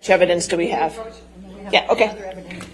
Which evidence do we have? Yeah, okay. Other evidence.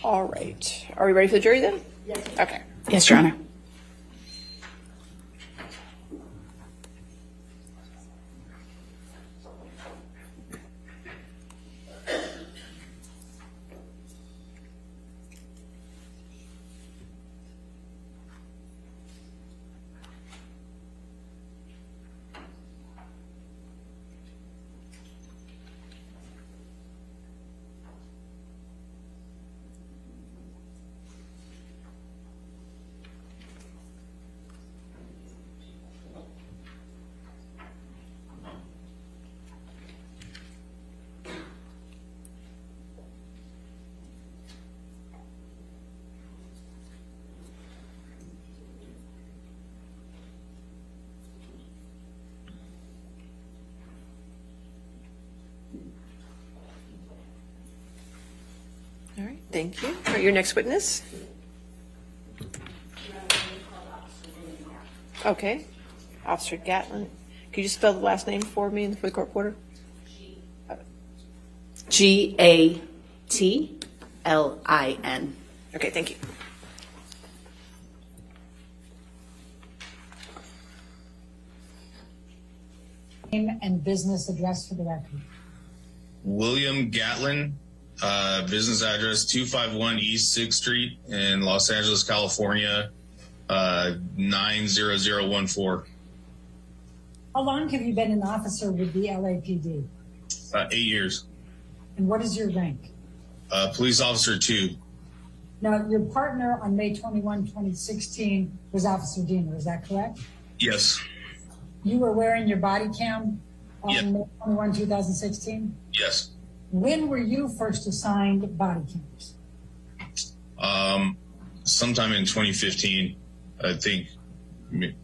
All right. Are we ready for the jury then? Yes. Okay. Yes, Your Honor. All right. Thank you. All right, your next witness. Okay. Officer Gatlin. Could you spell the last name for me and for the court reporter? Gatlin. Okay. Thank you. Name and business address for the record. William Gatlin, business address 251 East 6th Street in Los Angeles, California, 90014. How long have you been an officer with the LAPD? 8 years. And what is your rank? Police officer 2. Now, your partner on May 21, 2016 was Officer Diener, is that correct? Yes. You were wearing your body cam on Yeah. May 21, 2016? Yes. When were you first assigned body cams? Sometime in 2015, I think.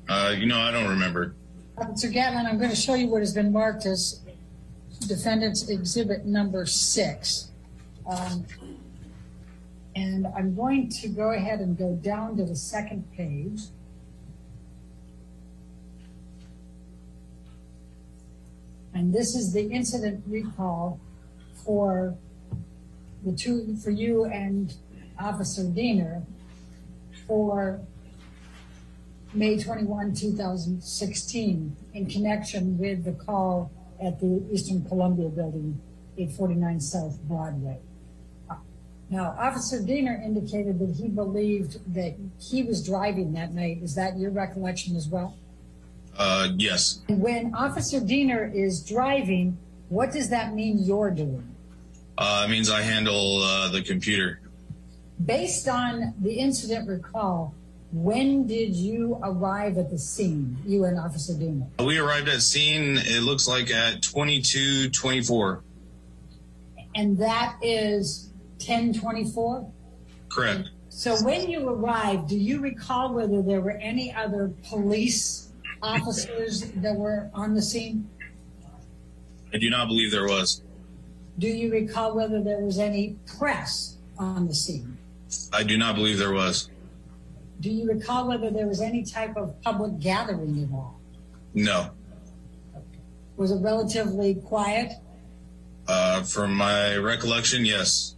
I don't remember. Officer Gatlin, I'm going to show you what has been marked as Defendant's Exhibit number 6. And I'm going to go ahead and go down to the second page. And this is the incident recall for you and Officer Diener for May 21, 2016, in connection with the call at the Eastern Columbia Building, 849 South Broadway. Now, Officer Diener indicated that he believed that he was driving that night. Is that your recollection as well? Yes. And when Officer Diener is driving, what does that mean you're doing? It means I handle the computer. Based on the incident recall, when did you arrive at the scene, you and Officer Diener? We arrived at scene, it looks like at 22:24. And that is 10:24? Correct. So when you arrived, do you recall whether there were any other police officers that were on the scene? I do not believe there was. Do you recall whether there was any press on the scene? I do not believe there was. Do you recall whether there was any type of public gathering involved? No. Was it relatively quiet? From my recollection, yes.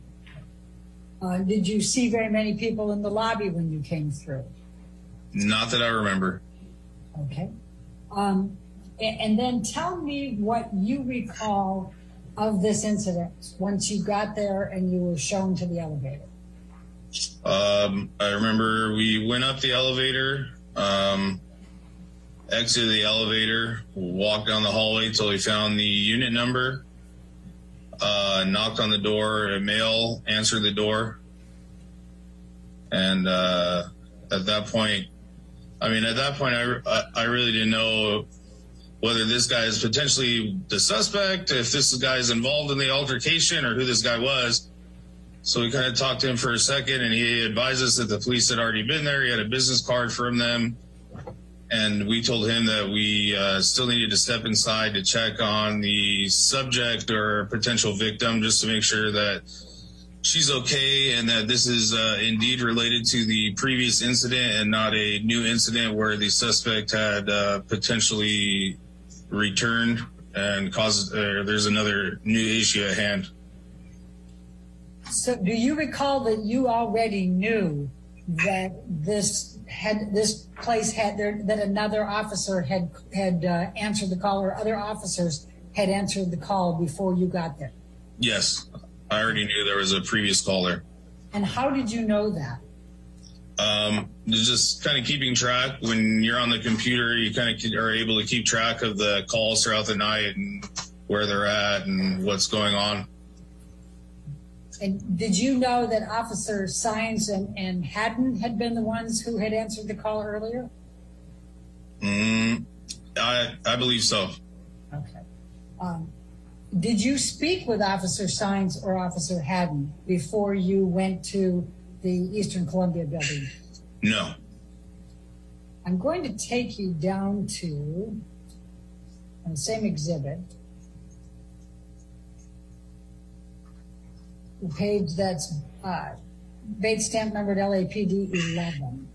Did you see very many people in the lobby when you came through? Not that I remember. Okay. And then tell me what you recall of this incident once you got there and you were shown to the elevator. I remember we went up the elevator, exited the elevator, walked down the hallway till we found the unit number, knocked on the door, a male answered the door. And at that point, I really didn't know whether this guy is potentially the suspect, if this guy is involved in the altercation, or who this guy was. So we kind of talked to him for a second, and he advised us that the police had already been there. He had a business card from them. And we told him that we still needed to step inside to check on the subject or potential victim, just to make sure that she's okay and that this is indeed related to the previous incident and not a new incident where the suspect had potentially returned and caused there's another new issue at hand. So do you recall that you already knew that that another officer had answered the call, or other officers had answered the call before you got there? Yes, I already knew there was a previous caller. And how did you know that? Just kind of keeping track. When you're on the computer, you kind of are able to keep track of the calls throughout the night and where they're at and what's going on. And did you know that Officer Sines and Haddon had been the ones who had answered the call earlier? I believe so. Okay. Did you speak with Officer Sines or Officer Haddon before you went to the Eastern Columbia building? No. I'm going to take you down to the same exhibit, the page that's Bates stamp numbered LAPD 11.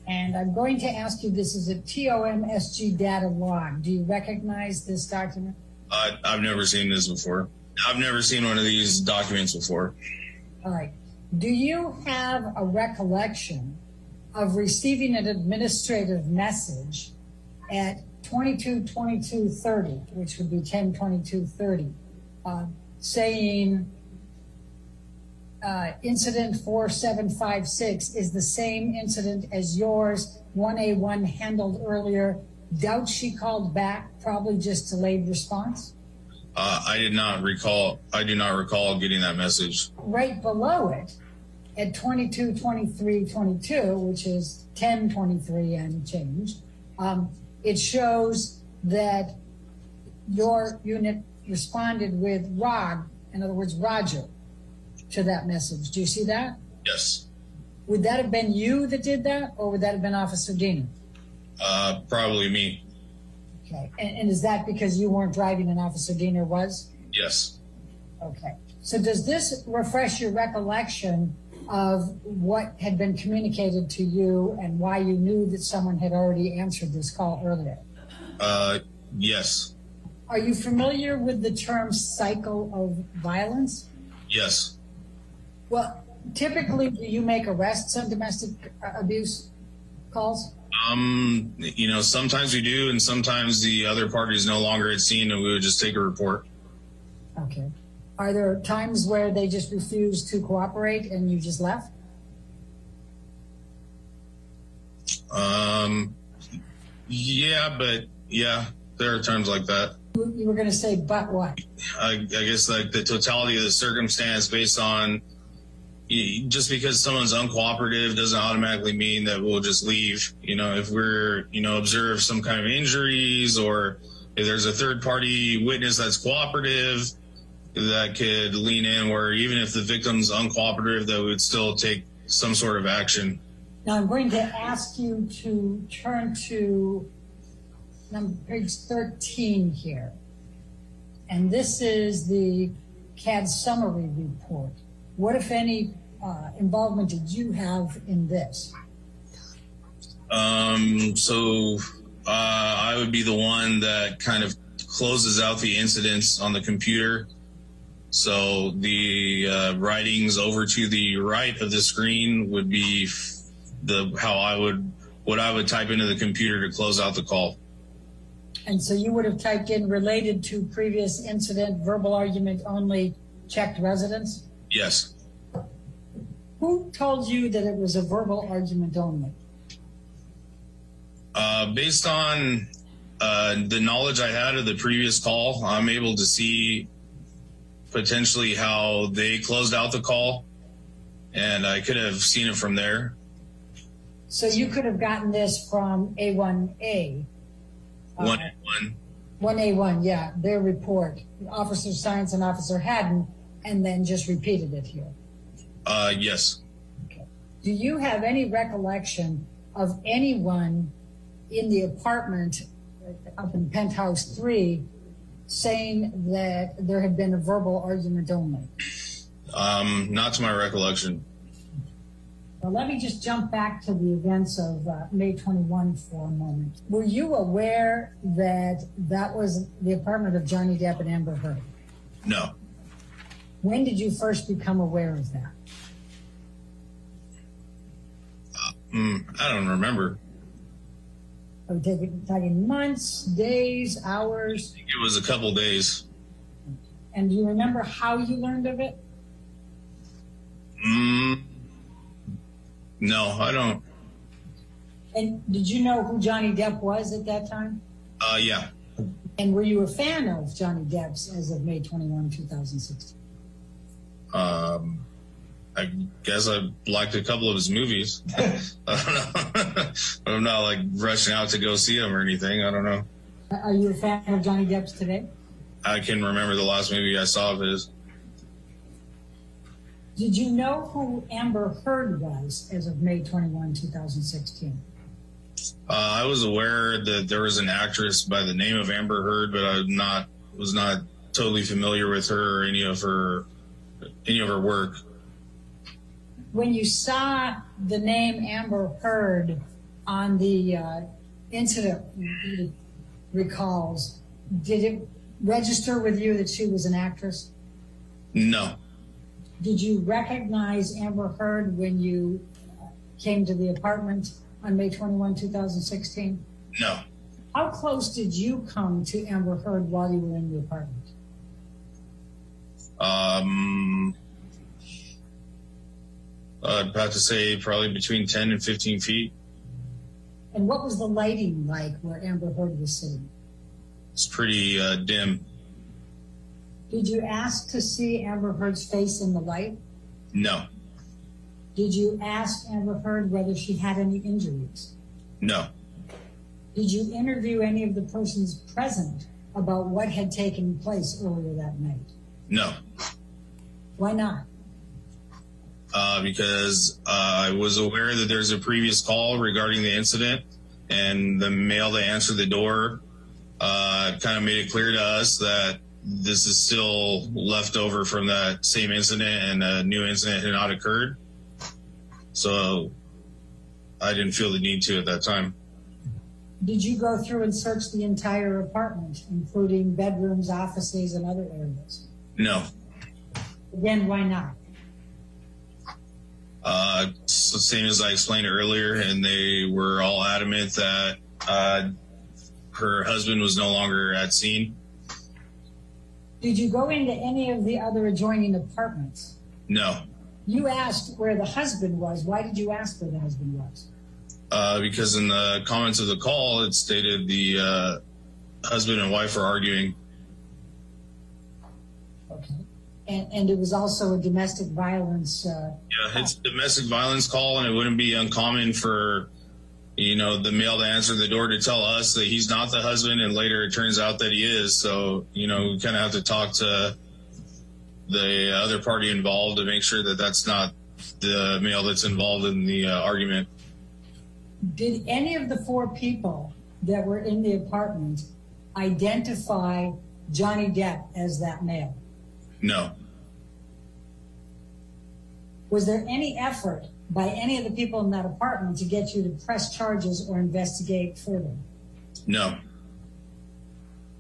And I'm going to ask you, this is a TOMSG data log. Do you recognize this document? I've never seen this before. I've never seen one of these documents before. All right. Do you have a recollection of receiving an administrative message at 22:22:30, which would be 10:22:30, saying incident 4756 is the same incident as yours, 1A1 handled earlier? Doubt she called back, probably just delayed response? I do not recall getting that message. Right below it, at 22:23:22, which is 10:23 and change, it shows that your unit responded with ROG, in other words, Roger, to that message. Do you see that? Yes. Would that have been you that did that, or would that have been Officer Diener? Probably me. Okay. And is that because you weren't driving and Officer Diener was? Yes. Okay. So does this refresh your recollection of what had been communicated to you and why you knew that someone had already answered this call earlier? Yes. Are you familiar with the term cycle of violence? Yes. Well, typically, do you make arrests on domestic abuse calls? Sometimes we do, and sometimes the other party is no longer at scene, and we would just take a report. Okay. Are there times where they just refuse to cooperate and you just left? Yeah, there are times like that. You were going to say, but what? I guess like the totality of the circumstance based on just because someone's uncooperative doesn't automatically mean that we'll just leave. If we're, observe some kind of injuries, or if there's a third party witness that's cooperative, that could lean in, where even if the victim's uncooperative, that would still take some sort of action. Now I'm going to ask you to turn to page 13 here. And this is the CAD summary report. What, if any, involvement did you have in this? I would be the one that kind of closes out the incidents on the computer. So the writings over to the right of the screen would be what I would type into the computer to close out the call. And so you would have typed in related to previous incident, verbal argument only, checked residence? Yes. Who told you that it was a verbal argument only? Based on the knowledge I had of the previous call, I'm able to see potentially how they closed out the call, and I could have seen it from there. So you could have gotten this from A1A. 1A1. 1A1, yeah, their report, Officer Sines and Officer Haddon, and then just repeated it here. Yes. Okay. Do you have any recollection of anyone in the apartment up in Penthouse 3 saying that there had been a verbal argument only? Not to my recollection. Well, let me just jump back to the events of May 21 for a moment. Were you aware that that was the apartment of Johnny Depp and Amber Heard? No. When did you first become aware of that? I don't remember. Are we talking months, days, hours? It was a couple days. And do you remember how you learned of it? No, I don't. And did you know who Johnny Depp was at that time? Yeah. And were you a fan of Johnny Depp's as of May 21, 2016? I guess I liked a couple of his movies. I don't know. I'm not like rushing out to go see him or anything. I don't know. Are you a fan of Johnny Depp's today? I can remember the last movie I saw of his. Did you know who Amber Heard was as of May 21, 2016? I was aware that there was an actress by the name of Amber Heard, but I was not totally familiar with her or any of her work. When you saw the name Amber Heard on the incident recalls, did it register with you that she was an actress? No. Did you recognize Amber Heard when you came to the apartment on May 21, 2016? No. How close did you come to Amber Heard while you were in the apartment? I'd have to say probably between 10 and 15 feet. And what was the lighting like where Amber Heard was sitting? It's pretty dim. Did you ask to see Amber Heard's face in the light? No. Did you ask Amber Heard whether she had any injuries? No. Did you interview any of the persons present about what had taken place earlier that night? No. Why not? Because I was aware that there's a previous call regarding the incident, and the male that answered the door kind of made it clear to us that this is still left over from that same incident, and a new incident had not occurred. So I didn't feel the need to at that time. Did you go through and search the entire apartment, including bedrooms, offices, and other areas? No. Again, why not? It's the same as I explained earlier, and they were all adamant that her husband was no longer at scene. Did you go into any of the other adjoining apartments? No. You asked where the husband was. Why did you ask where the husband was? Because in the comments of the call, it stated the husband and wife were arguing. Okay. And it was also a domestic violence. Yeah, it's a domestic violence call, and it wouldn't be uncommon for, the male to answer the door to tell us that he's not the husband, and later it turns out that he is. So, we kind of have to talk to the other party involved to make sure that that's not the male that's involved in the argument. Did any of the four people that were in the apartment identify Johnny Depp as that male? No. Was there any effort by any of the people in that apartment to get you to press charges or investigate further? No.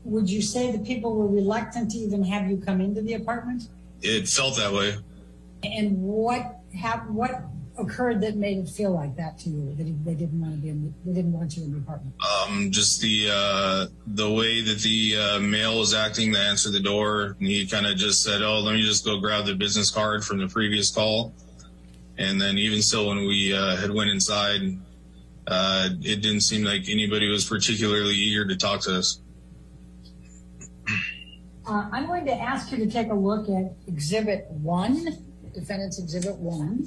Would you say the people were reluctant to even have you come into the apartment? It felt that way. And what occurred that made it feel like that to you? That they didn't want you in the apartment. Just the way that the male was acting to answer the door. He kind of just said, "Oh, let me just go grab the business card from the previous call." And then even still, when we had went inside, it didn't seem like anybody was particularly eager to talk to us. I'm going to ask you to take a look at Exhibit 1, Defendant's Exhibit 1.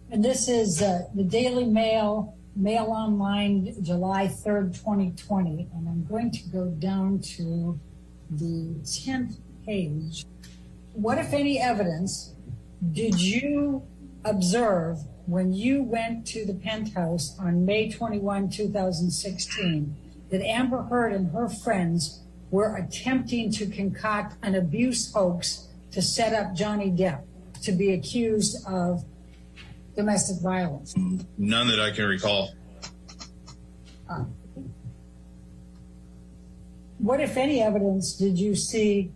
And this is the Daily Mail, Mail Online, July 3rd, 2020. And I'm going to go down to the 10th page. What, if any, evidence did you observe when you went to the Penthouse on May 21, 2016, that Amber Heard and her friends were attempting to concoct an abuse hoax to set up Johnny Depp? to be accused of domestic violence? None that I can recall. What, if any, evidence did you see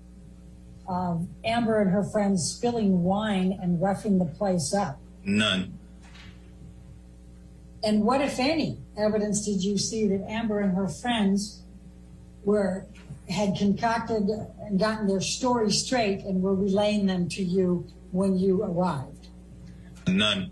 of Amber and her friends spilling wine and roughing the place up? None. And what, if any, evidence did you see that Amber and her friends had concocted and gotten their story straight and were relaying them to you when you arrived? None.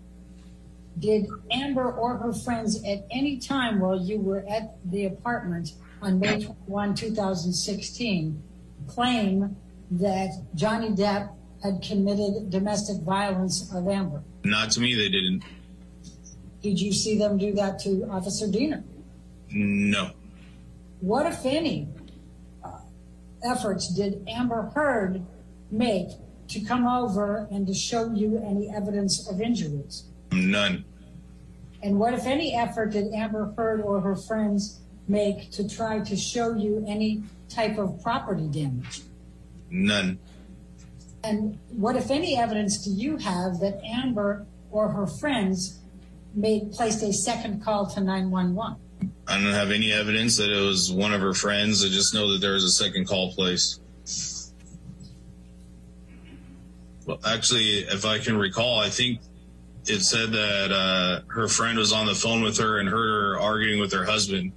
Did Amber or her friends at any time while you were at the apartment on May 21, 2016, claim that Johnny Depp had committed domestic violence of Amber? Not to me, they didn't. Did you see them do that to Officer Diener? No. What, if any, efforts did Amber Heard make to come over and to show you any evidence of injuries? None. And what, if any, effort did Amber Heard or her friends make to try to show you any type of property damage? None. And what, if any, evidence do you have that Amber or her friends placed a second call to 911? I don't have any evidence that it was one of her friends. I just know that there was a second call placed. Well, actually, if I can recall, I think it said that her friend was on the phone with her and heard her arguing with her husband.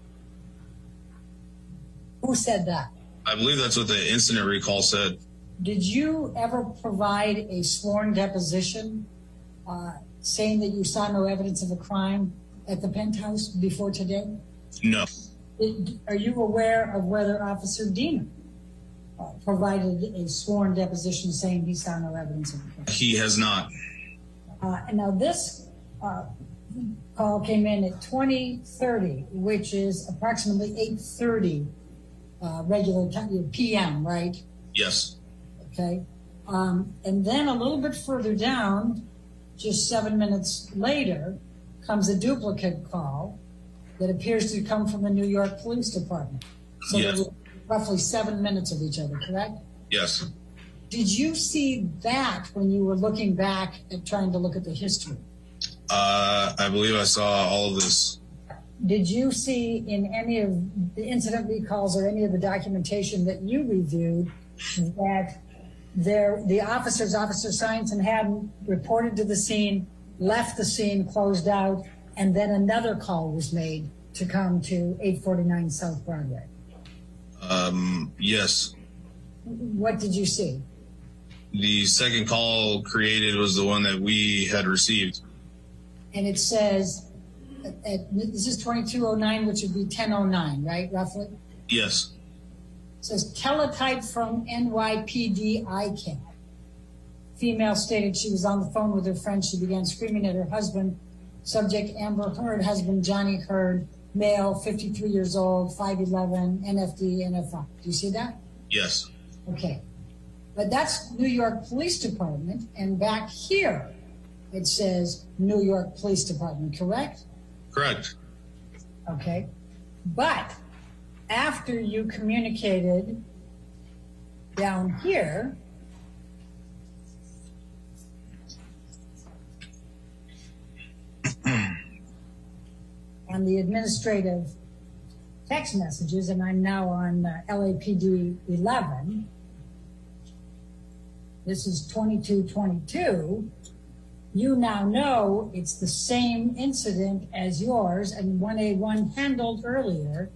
Who said that? I believe that's what the incident recall said. Did you ever provide a sworn deposition saying that you saw no evidence of a crime at the Penthouse before today? No. Are you aware of whether Officer Diener provided a sworn deposition saying he saw no evidence of a crime? He has not. And now this call came in at 20:30, which is approximately 8:30 regular time, PM, right? Yes. Okay. And then a little bit further down, just 7 minutes later, comes a duplicate call that appears to come from the New York Police Department. So Yes. there were roughly 7 minutes of each other, correct? Yes. Did you see that when you were looking back at trying to look at the history? I believe I saw all of this. Did you see in any of the incident recalls or any of the documentation that you reviewed that the officers, Officer Science and Haddon, reported to the scene, left the scene, closed out, and then another call was made to come to 849 South Broadway? Yes. What did you see? The second call created was the one that we had received. And it says, this is 2209, which would be 1009, right, roughly? Yes. It says, teletype from NYPD ICAP. Female stated she was on the phone with her friend. She began screaming at her husband. Subject, Amber Heard. Husband, Johnny Heard. Male, 53 years old, 5'11", NFD, NFI. Do you see that? Yes. Okay. But that's New York Police Department. And back here, it says New York Police Department, correct? Correct. Okay. But after you communicated down here, on the administrative text messages, and I'm now on LAPD 11, this is 2222, you now know it's the same incident as yours, and 1A1 handled earlier.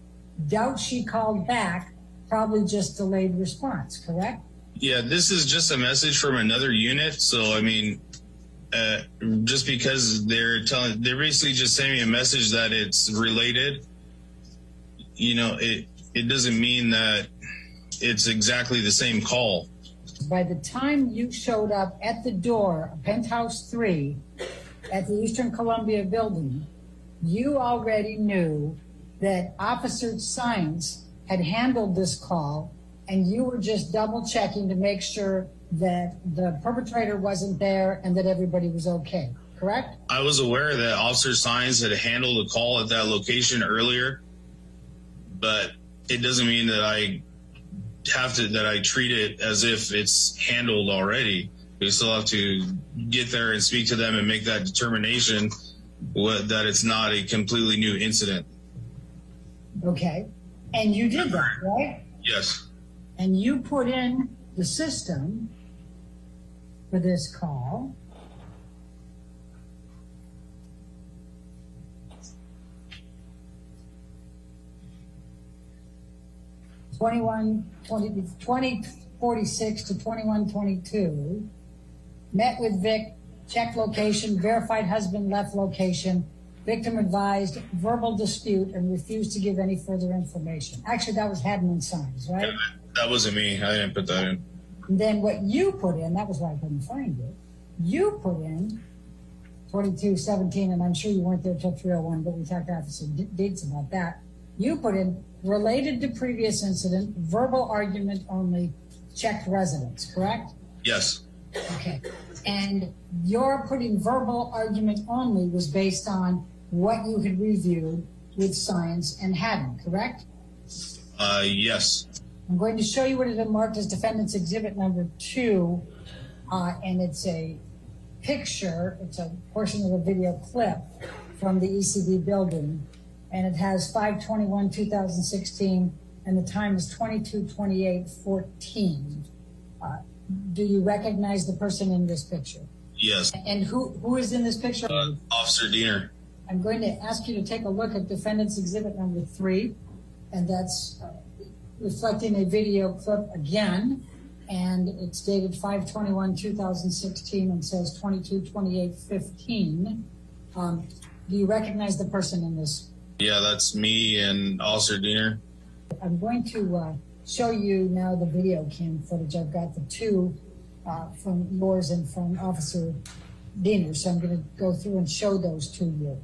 Doubt she called back, probably just delayed response, correct? Yeah, this is just a message from another unit. So, I mean, just because they're basically just sending me a message that it's related, you know, it doesn't mean that it's exactly the same call. By the time you showed up at the door of Penthouse 3 at the Eastern Columbia building, you already knew that Officer Science had handled this call, and you were just double checking to make sure that the perpetrator wasn't there and that everybody was okay, correct? I was aware that Officer Science had handled a call at that location earlier, but it doesn't mean that I treat it as if it's handled already. We still have to get there and speak to them and make that determination that it's not a completely new incident. Okay. And you did that, right? Yes. And you put in the system for this call. Twenty 2046 to 2122. Met with Vic, checked location, verified husband left location. Victim advised verbal dispute and refused to give any further information. Actually, that was Hadman Signs, right? That wasn't me. I didn't put that in. And then what you put in, that was why I couldn't find it. You put in 2217, and I'm sure you weren't there till 301, but we talked after some dates about that. You put in related to previous incident, verbal argument only, checked residence, correct? Yes. Okay. And your putting verbal argument only was based on what you had reviewed with science and hadn't, correct? Yes. I'm going to show you what has been marked as defendant's exhibit number 2, and it's a picture, it's a portion of a video clip from the ECB building, and it has 5/21/2016, and the time is 22/28/14. Do you recognize the person in this picture? Yes. And who is in this picture? Officer Diener. I'm going to ask you to take a look at defendant's exhibit number 3, and that's reflecting a video clip again, and it's dated 5/21/2016 and says 22/28/15. Do you recognize the person in this? Yeah, that's me and Officer Diener. I'm going to show you now the video cam footage. I've got the 2 from yours and from Officer Diener, so I'm going to go through and show those to you.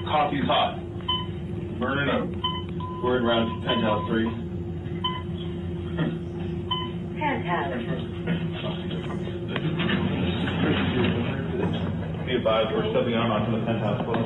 Coffee's hot. Burn it up. Word around Penthouse 3. Penthouse. Be advised, we're stepping on onto the Penthouse floor.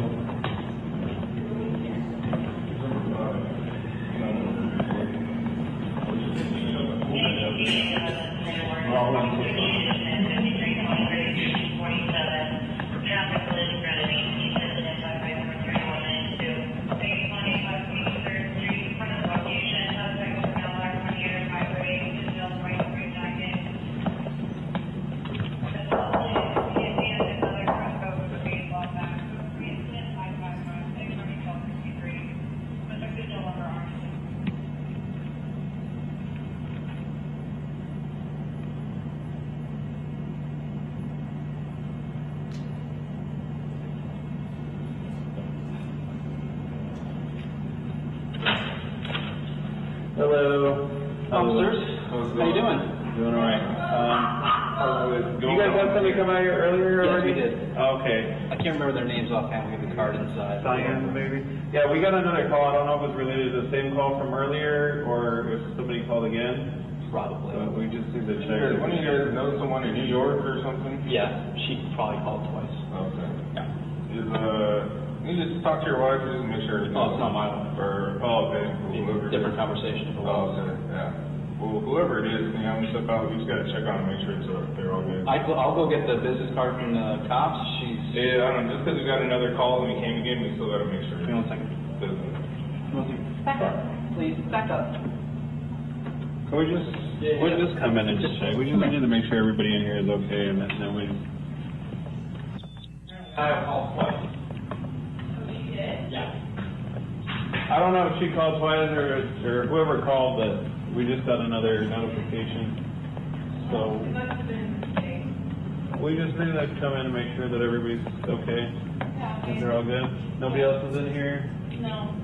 Hello. Officers, how you doing? Doing all right. You guys had somebody come out here earlier Yes, already? we did. Okay. I can't remember their names offhand. We have the card inside. Cyan, maybe? Yeah, we got another call. I don't know if it's related to the same call from earlier or if somebody called again. Probably. We just need to check. One of you guys know someone in New York or something? Yeah, she probably called twice. Okay. Yeah. You just talk to your wife just to make sure. Oh, it's not my wife. Okay. Whoever it Different is. conversation. Oh, okay. Yeah. Well, whoever it is, I'm gonna step out. We just gotta check on them, make sure they're all good. I'll go get the business card from the cops. Yeah, I don't know. Just because we got another call and we came again, we still gotta make sure. Give me 1 second. Business. Back up. Please, back up. Can we just, we'll just come in and just check. We just need to make sure everybody in here is okay and then we. I have called twice. Yeah. I don't know if she called twice or whoever called, but we just got another notification. So we just need to come in and make sure that everybody's okay. Is they're all good? Nobody else is in here? No.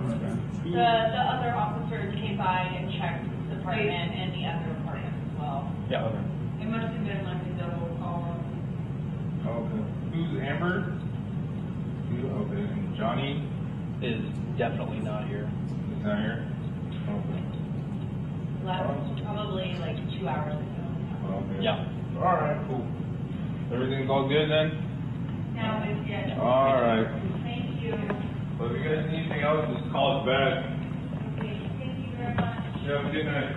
Okay. The other officers came by and checked the apartment and the other apartments as well. Yeah. Okay. It must have been like a double call. Okay. Who's Amber? Okay. And Johnny Is definitely not here. is not here? Okay. Left probably like 2 hours ago. Okay. Yeah. All right, cool. Everything's all good then? Now it's good. All right. Thank you. Well, if you guys need anything else, just call us back. Okay, thank you very much. You have a good night.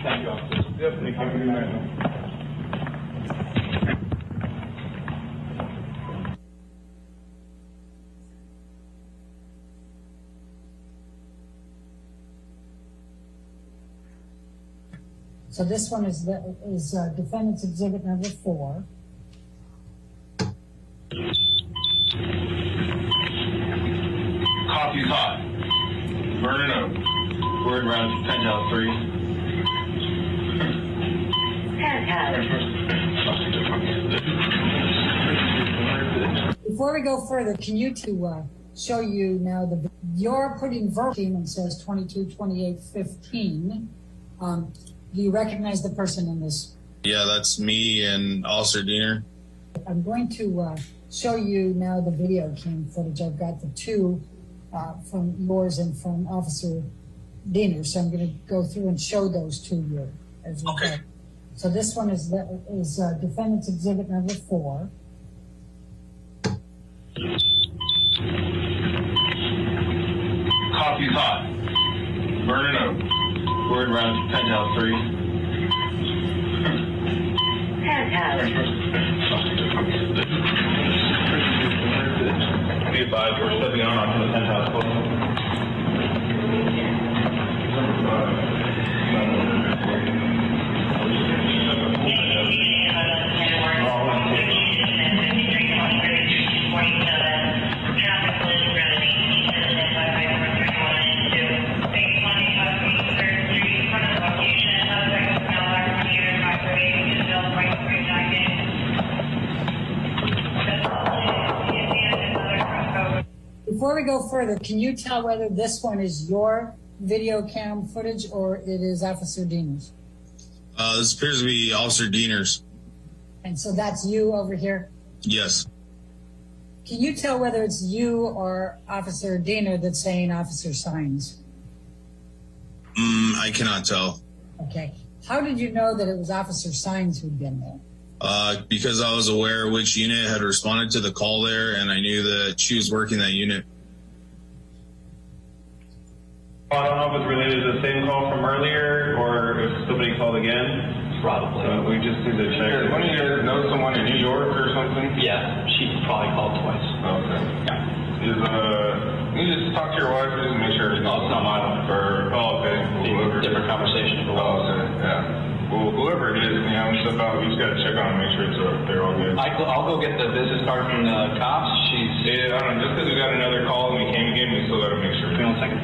Thank you, officers. Yep, thank you. Have a good night. So this one is defendant's exhibit number 4. Coffee's hot. Burn it up. Word around Penthouse 3. Penthouse. Before we go further, can you show you now you're putting verbal and says 22, 28, 15. Do you recognize the person in this? Yeah, that's me and Officer Diener. I'm going to show you now the video cam footage. I've got the two from yours and from Officer Diener, so I'm going to go through and show those to you as we Okay. go. So this one is defendant's exhibit number 4. Coffee's hot. Burn it up. Word around Penthouse 3. Penthouse. Be advised, we're stepping on onto the Penthouse floor. Before we go further, can you tell whether this one is your video cam footage or it is Officer Diener's? This appears to be Officer Diener's. And so that's you over here? Yes. Can you tell whether it's you or Officer Diener that's saying Officer Signs? I cannot tell. Okay. How did you know that it was Officer Signs who'd been there? Because I was aware which unit had responded to the call there, and I knew that she was working that unit. I don't know if it's related to the same call from earlier or if somebody called again. Probably. We just need to check. One of you guys know someone in New York or something? Yeah, she probably called twice. Okay. Yeah. You just talk to your wife just to make sure it's No, it's not mine. okay. Whoever. Different conversation. Oh, okay, yeah. Well, whoever it is, step out, we just gotta check on them, make sure they're all good. I'll go get the business card from the cops. Yeah, I don't know, just because we got another call and we came again, we still gotta make sure. Give me 1 second.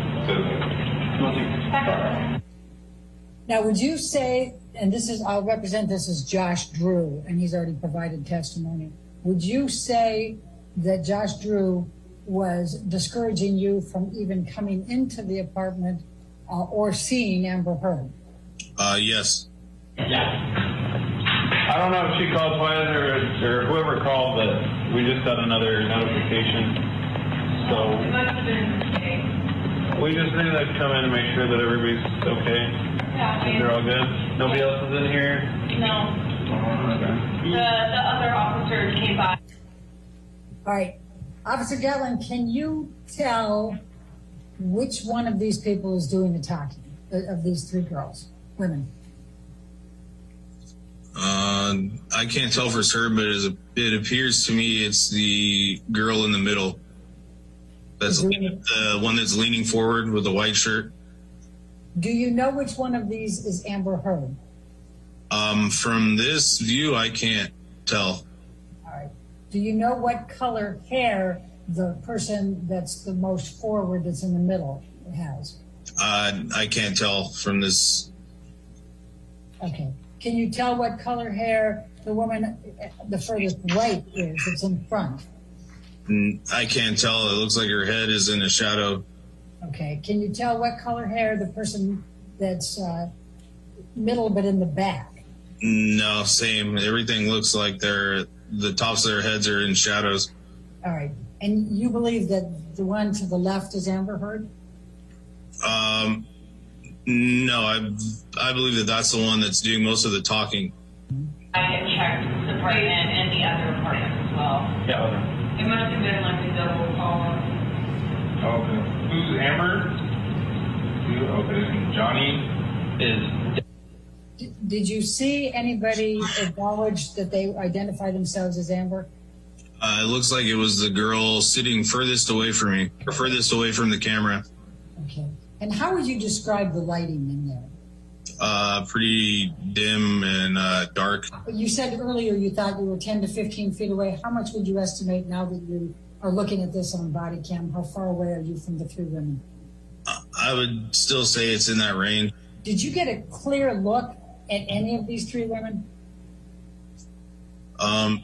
Now, would you say, and I'll represent this as Josh Drew, and he's already provided testimony. Would you say that Josh Drew was discouraging you from even coming into the apartment or seeing Amber Heard? Yes. I don't know if she called twice or whoever called, but we just got another notification. It So must have been today. we just need to come in and make sure that everybody's okay. Yeah, They're all good. Nobody else is in here. No. The other officers came by. All right. Officer Gatlin, can you tell which one of these people is doing the talking, of these 3 girls, women? I can't tell for certain, but it appears to me it's the girl in the middle. That's the one that's leaning forward with the white shirt. Do you know which one of these is Amber Heard? From this view, I can't tell. All right. Do you know what color hair the person that's the most forward, that's in the middle, has? I can't tell from this. Okay. Can you tell what color hair the woman, the furthest right is? It's in front. I can't tell. It looks like her head is in a shadow. Okay. Can you tell what color hair the person that's middle but in the back? No, same. Everything looks like the tops of their heads are in shadows. All right. And you believe that the one to the left is Amber Heard? No, I believe that that's the one that's doing most of the talking. I had checked the apartment and the other apartment as well. Yeah. It must have been like a double call. Okay. Who's Amber? You? Okay. And Johnny? Is Did you see anybody acknowledge that they identify themselves as Amber? It looks like it was the girl sitting furthest away from me, or furthest away from the camera. Okay. And how would you describe the lighting in there? Pretty dim and dark. You said earlier you thought you were 10 to 15 feet away. How much would you estimate now that you are looking at this on body cam? How far away are you from the three women? I would still say it's in that range. Did you get a clear look at any of these three women? I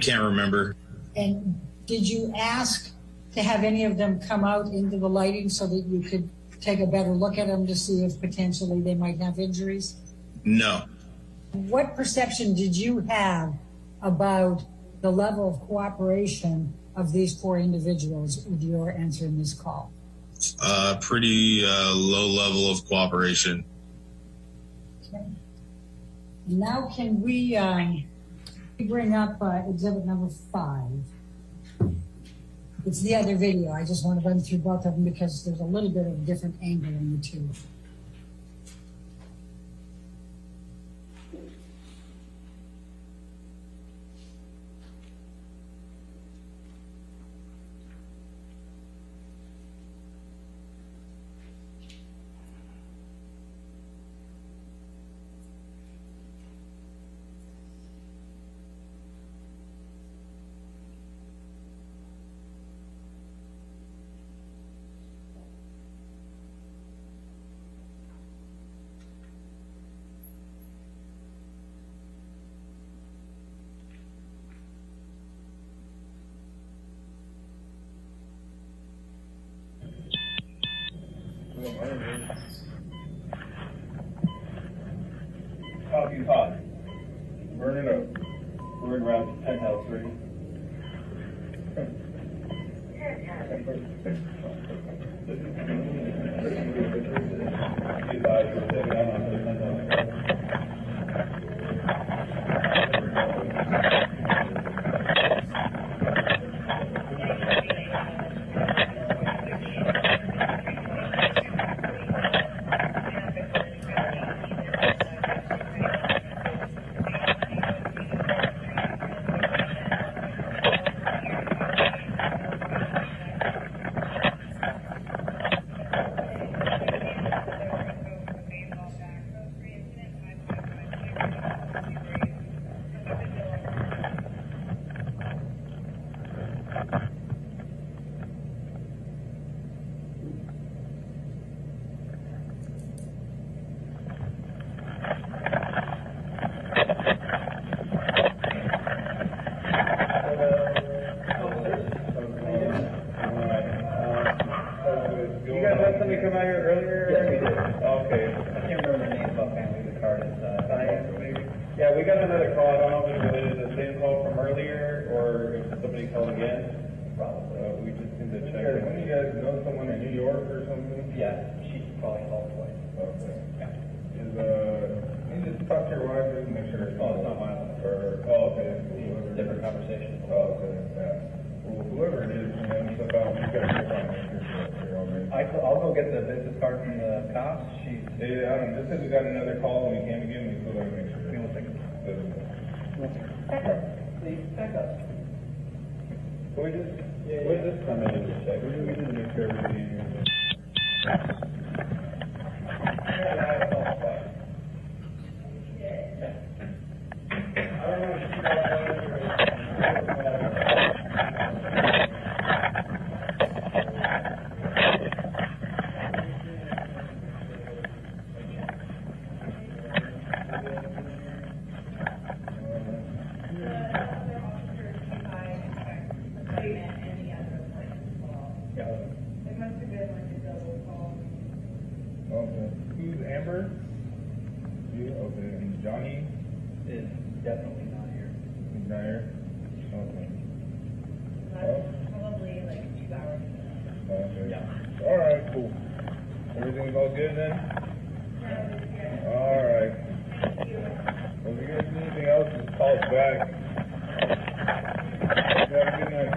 can't remember. And did you ask to have any of them come out into the lighting so that you could take a better look at them to see if potentially they might have injuries? No. What perception did you have about the level of cooperation of these four individuals with your answering this call? Pretty low level of cooperation. Okay. Now can we bring up exhibit number 5? It's the other video. I just want to run through both of them because there's a little bit of a different angle in the two. Coffee hot. Burn it up. We're in around Penthouse, right? You guys had somebody come out here earlier? Yes, we did. Okay. I can't remember the name offhand. The card is Diane, maybe? Yeah, we got another call. I don't know if it's related to the same call from earlier or if somebody called again. probably. We just need to check. When you guys know someone in New York or something? Yeah, she probably called twice. Okay. Yeah. Is, you just talk to your wife and make sure. Oh, it's not my line. Or, okay. Whoever. Different conversation. Oh, okay, yeah. Well, whoever it is, step out. You gotta check on her already. I'll go get the business card from the cops. She's. Yeah, I don't know. Just said we got another call and we came again, we still gotta make sure. Give me 1 second. Back up. Please, back up. Can we just come in and just check? We need to make sure everybody is. Okay. Who's Amber? You? Okay. And Johnny? Is definitely not here. He's not here? Okay. Probably like 2 hours. Okay. All right, cool. Everything's all good then? All right. Well, if you guys need anything else, just call us back. Have a good night.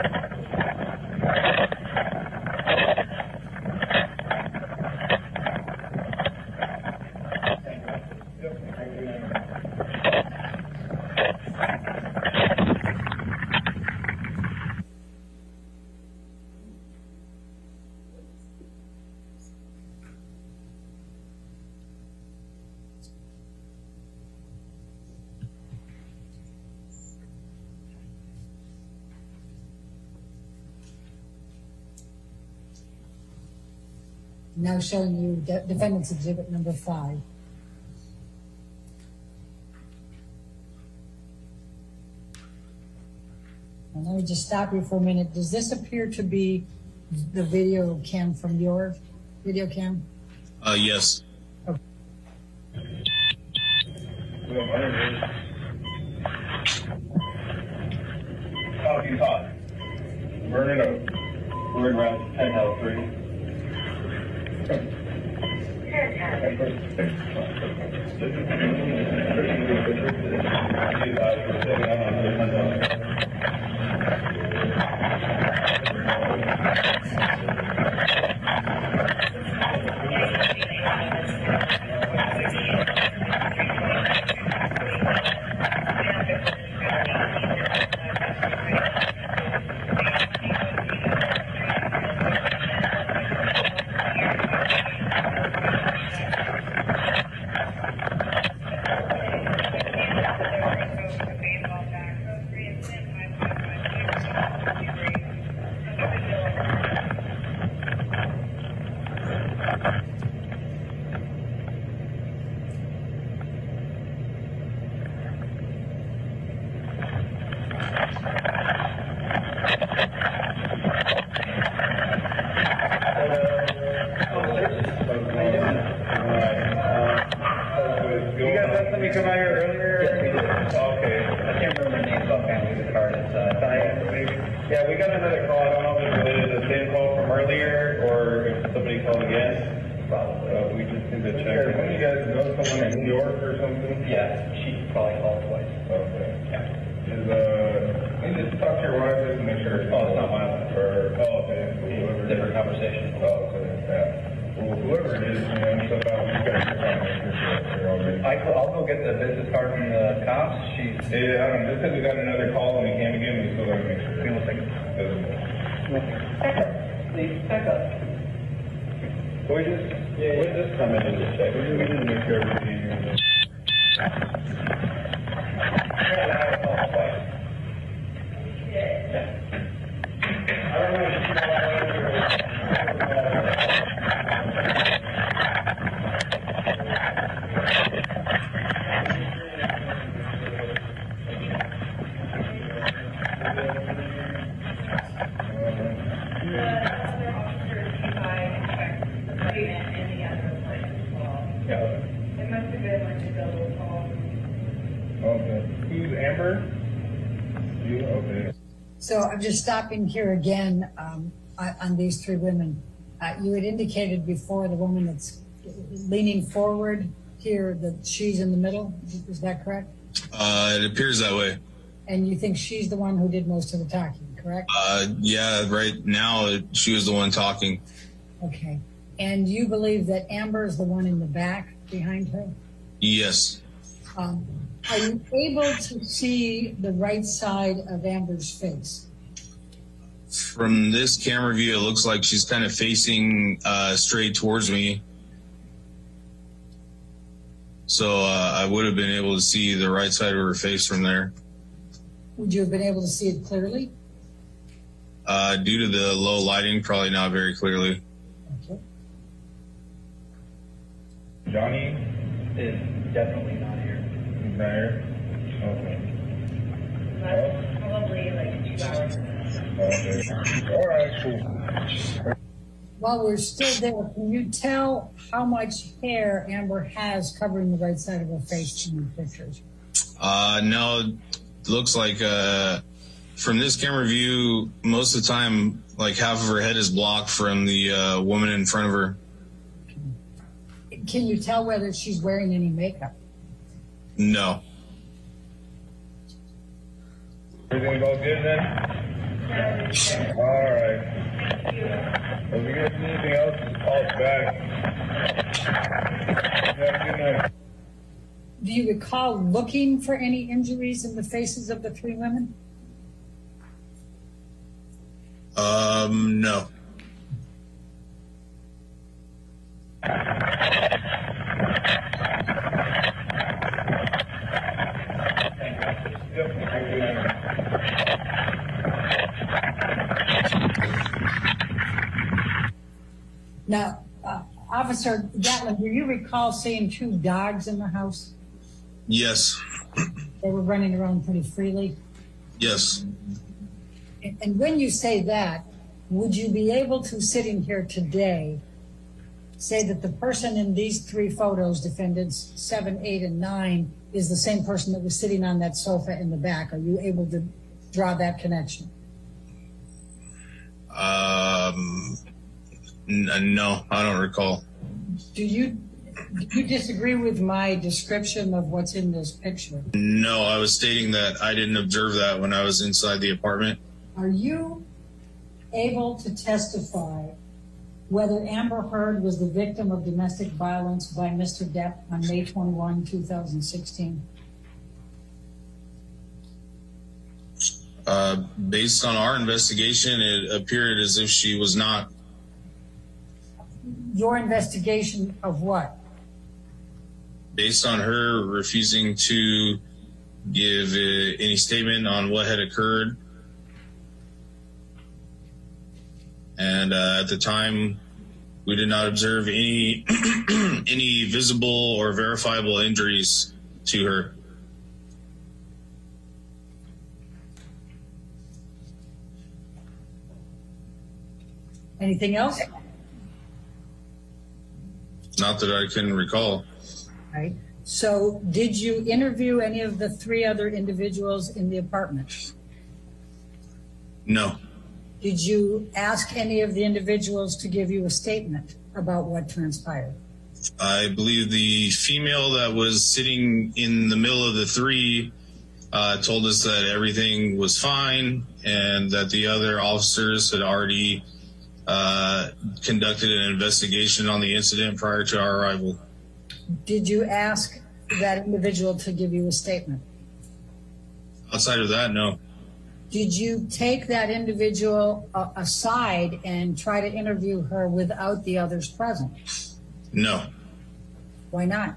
Yep. Have a good night. Now showing you defendant's exhibit number 5. And let me just stop you for a minute. Does this appear to be the video cam from your video cam? Yes. Coffee hot. Burn it up. We're in round Penthouse 3. You guys had somebody come out here earlier? Yes, we did. Okay. I can't remember the names offhand with the card. It's Diane, maybe? Yeah, we got another call. I don't know if it's related to the same call from earlier or if somebody called again. Probably. We just need to check. One of you guys know someone in New York or something? Yeah, she probably called twice. Okay. Yeah. Is, can you just talk to your wife just to make sure? Oh, it's not my wife. Okay. Whoever. Different conversation. Oh, okay, yeah. Well, whoever it is, you know, so about you guys are trying to make sure they're all good. I'll go get the business card from the cops. She's. Yeah, I don't know, just because we got another call and we came again, we still gotta make sure. Give me 1 second. Doesn't- Please, back up. Can we just come in and just check, we need to make sure everything here is. I don't know. Other officers came by and checked the plate and the other apartment as well. Yeah. It must have been like a double call. Okay. Who's Amber? You, okay. So I'm just stopping here again on these 3 women. You had indicated before the woman that's leaning forward here that she's in the middle. Is that correct? It appears that way. And you think she's the one who did most of the talking, correct? Yeah, right now she was the one talking. Okay. And you believe that Amber is the one in the back behind her? Yes. Are you able to see the right side of Amber's face? From this camera view, it looks like she's kind of facing straight towards me. So I would have been able to see the right side of her face from there. Would you have been able to see it clearly? Due to the low lighting, probably not very clearly. Okay. Johnny? Is definitely not here. He's not here? Okay. Probably like 2 hours. Okay. All right, cool. While we're still there, can you tell how much hair Amber has covering the right side of her face in the pictures? No, it looks like from this camera view, most of the time, like half of her head is blocked from the woman in front of her. Can you tell whether she's wearing any makeup? No. Everything all good then? All right. If you guys need anything else, just call us back. Have a good night. Do you recall looking for any injuries in the faces of the three women? No. Now, Officer Gatlin, do you recall seeing two dogs in the house? Yes. They were running around pretty freely. Yes. And when you say that, would you be able to, sitting here today, say that the person in these three photos, defendants 7, 8, and 9, is the same person that was sitting on that sofa in the back? Are you able to draw that connection? No, I don't recall. Do you disagree with my description of what's in this picture? No, I was stating that I didn't observe that when I was inside the apartment. Are you able to testify whether Amber Heard was the victim of domestic violence by Mr. Depp on May 21, 2016? Based on our investigation, it appeared as if she was not. Your investigation of what? Based on her refusing to give any statement on what had occurred. And at the time, we did not observe any any visible or verifiable injuries to her. Anything else? Not that I can recall. Right. So did you interview any of the three other individuals in the apartment? No. Did you ask any of the individuals to give you a statement about what transpired? I believe the female that was sitting in the middle of the three told us that everything was fine and that the other officers had already conducted an investigation on the incident prior to our arrival. Did you ask that individual to give you a statement? Outside of that, no. Did you take that individual aside and try to interview her without the others present? No. Why not?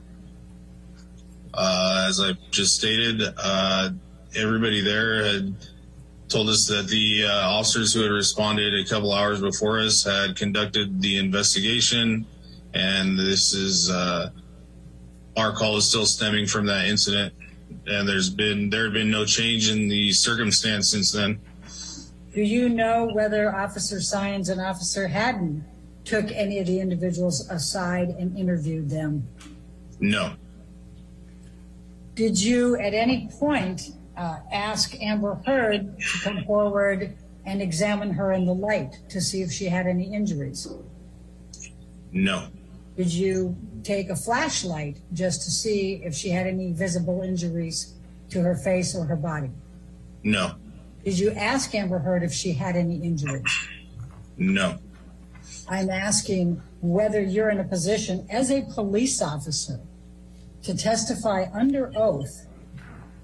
As I just stated, everybody there had told us that the officers who had responded a couple hours before us had conducted the investigation, and this is our call is still stemming from that incident, and there had been no change in the circumstance since then. Do you know whether Officer Sines and Officer Haddon took any of the individuals aside and interviewed them? No. Did you at any point ask Amber Heard to come forward and examine her in the light to see if she had any injuries? No. Did you take a flashlight just to see if she had any visible injuries to her face or her body? No. Did you ask Amber Heard if she had any injuries? No. I'm asking whether you're in a position as a police officer to testify under oath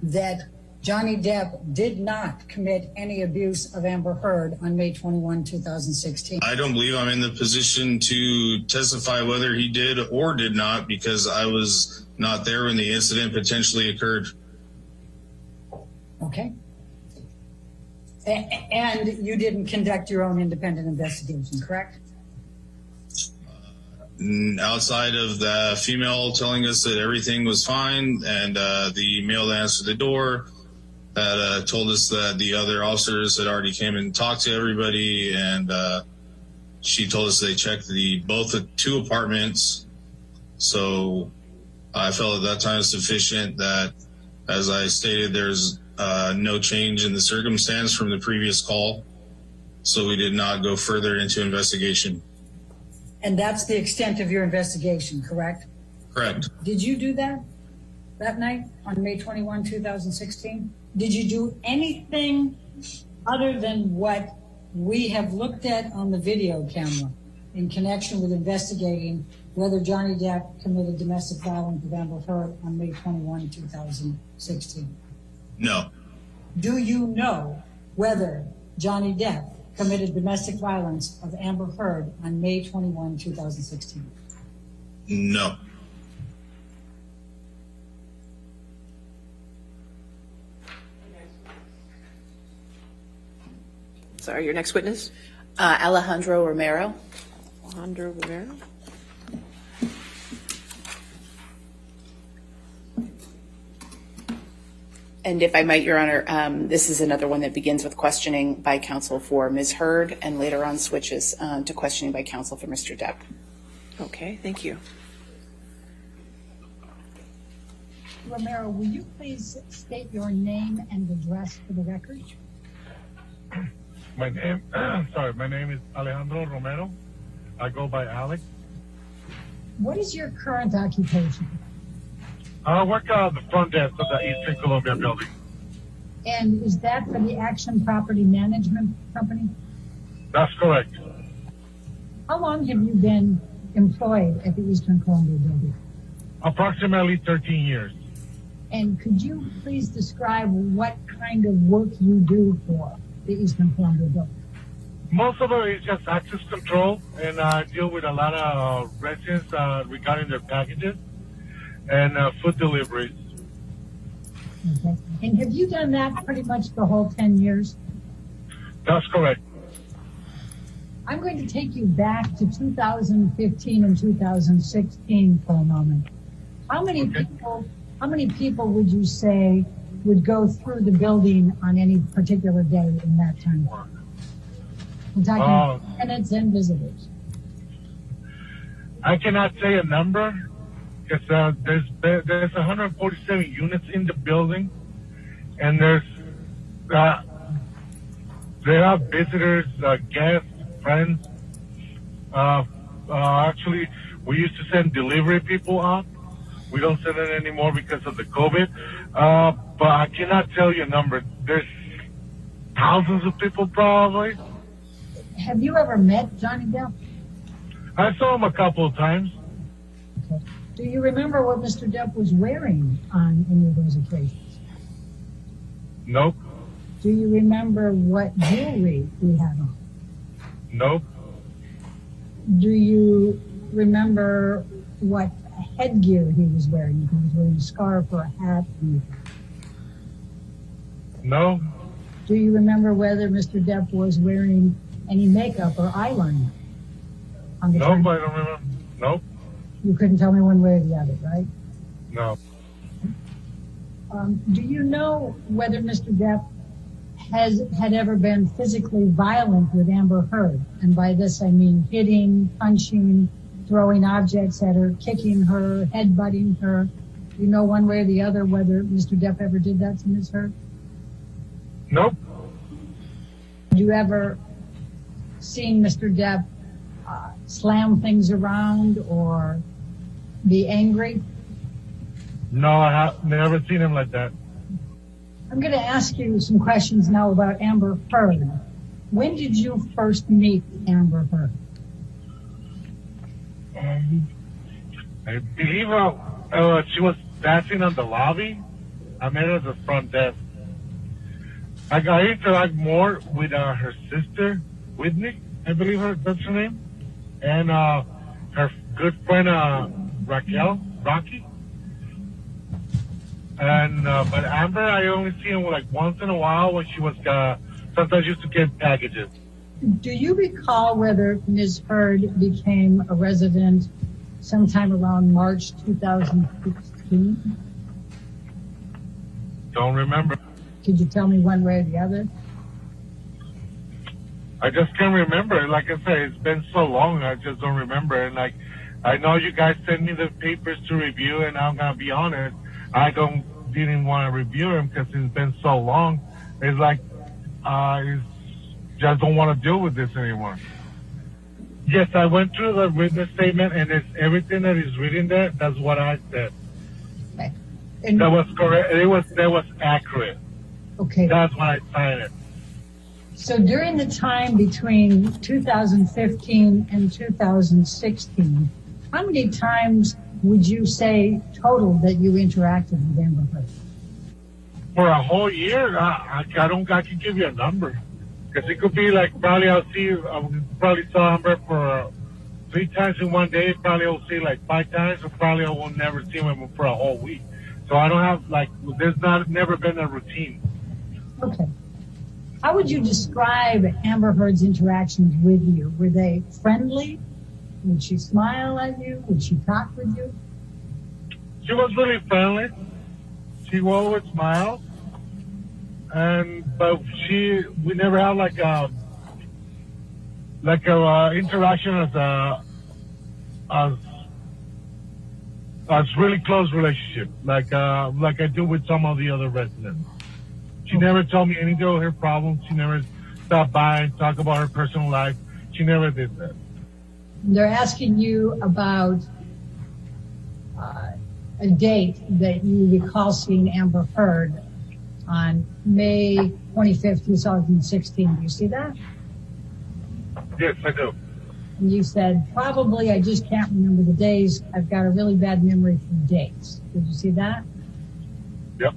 that Johnny Depp did not commit any abuse of Amber Heard on May 21, 2016. I don't believe I'm in the position to testify whether he did or did not, because I was not there when the incident potentially occurred. Okay. And you didn't conduct your own independent investigation, correct? Outside of the female telling us that everything was fine, and the male that answered the door that told us that the other officers had already came and talked to everybody, and she told us they checked both the 2 apartments. So I felt at that time sufficient that, as I stated, there's no change in the circumstance from the previous call. So we did not go further into investigation. And that's the extent of your investigation, correct? Correct. Did you do that night on May 21, 2016? Did you do anything other than what we have looked at on the video camera in connection with investigating whether Johnny Depp committed domestic violence with Amber Heard on May 21, 2016? No. Do you know whether Johnny Depp committed domestic violence of Amber Heard on May 21, 2016? No. Sorry, your next witness? Alejandro Romero. Alejandro Rivera. And if I might, Your Honor, this is another one that begins with questioning by counsel for Ms. Heard and later on switches to questioning by counsel for Mr. Depp. Okay, thank you. Romero, will you please state your name and address for the record? My name, my name is Alejandro Romero. I go by Alex. What is your current occupation? I work at the front desk of the Eastern Columbia building. And is that for the Action Property Management Company? That's correct. How long have you been employed at the Eastern Columbia building? Approximately 13 years. And could you please describe what kind of work you do for the Eastern Columbia building? Most of it is just access control, and I deal with a lot of residents regarding their packages and food deliveries. Okay. And have you done that pretty much the whole 10 years? That's correct. I'm going to take you back to 2015 and 2016 for a moment. How many people would you say would go through the building on any particular day in that time? I'm talking tenants and visitors. I cannot say a number because there's 147 units in the building, and there are visitors, guests, friends. Actually, we used to send delivery people out. We don't send it anymore because of the COVID. But I cannot tell you a number. There's thousands of people probably. Have you ever met Johnny Depp? I saw him a couple of times. Okay. Do you remember what Mr. Depp was wearing on any of those occasions? Nope. Do you remember what jewelry he had on? Nope. Do you remember what headgear he was wearing? If he was wearing a scarf or a hat? No. Do you remember whether Mr. Depp was wearing any makeup or eyeliner? On the Nope, time? I don't remember. Nope. You couldn't tell me one way or the other, right? No. Do you know whether Mr. Depp had ever been physically violent with Amber Heard? And by this I mean hitting, punching, throwing objects at her, kicking her, headbutting her. Do you know one way or the other whether Mr. Depp ever did that to Ms. Heard? Nope. Have you ever seen Mr. Depp slam things around or be angry? No, I have never seen him like that. I'm going to ask you some questions now about Amber Heard. When did you first meet Amber Heard? I believe she was dancing on the lobby. I met her at the front desk. I interact more with her sister, Whitney, I believe that's her name, and her good friend Rocky. And but Amber, I only see him like once in a while when she was sometimes used to get packages. Do you recall whether Ms. Heard became a resident sometime around March 2016? Don't remember. Could you tell me one way or the other? I just can't remember. Like I said, it's been so long, I just don't remember. And like, I know you guys sent me the papers to review, and I'm gonna be honest, didn't want to review them because it's been so long. It's like, just don't want to deal with this anymore. Yes, I went through the witness statement, and it's everything that is written there. That's what I said. Okay. And, That was correct. That was accurate. okay. That's why I signed it. So during the time between 2015 and 2016, how many times would you say total that you interacted with Amber Heard? For a whole year, I can give you a number. Because it could be like, probably I probably saw Amber for 3 times in one day. Probably I'll see like 5 times, or probably I will never see him for a whole week. So I don't have, like, there's never been a routine. Okay. How would you describe Amber Heard's interactions with you? Were they friendly? Would she smile at you? Would she talk with you? She was really friendly. She will always smile. But we never had like a interaction as really close relationship, like I do with some of the other residents. She never told me any of her problems. She never stopped by and talked about her personal life. She never did that. They're asking you about a date that you recall seeing Amber Heard on May 25th, 2016. Do you see that? Yes, I do. And you said, probably, I just can't remember the days. I've got a really bad memory for dates. Did you see that? Yep.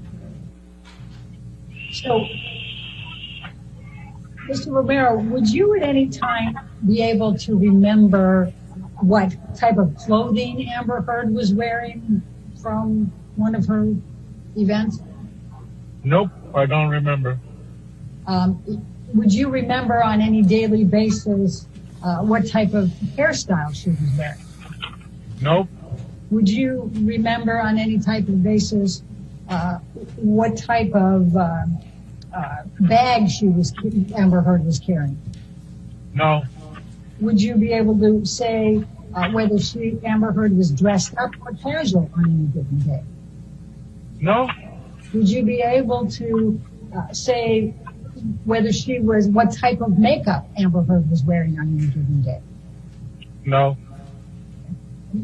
So, Mr. Romero, would you at any time be able to remember what type of clothing Amber Heard was wearing from one of her events? Nope, I don't remember. Would you remember on any daily basis what type of hairstyle she was wearing? Nope. Would you remember on any type of basis what type of bag Amber Heard was carrying? No. Would you be able to say whether Amber Heard was dressed up or casual on any given day? No. Would you be able to say whether what type of makeup Amber Heard was wearing on any given day? No.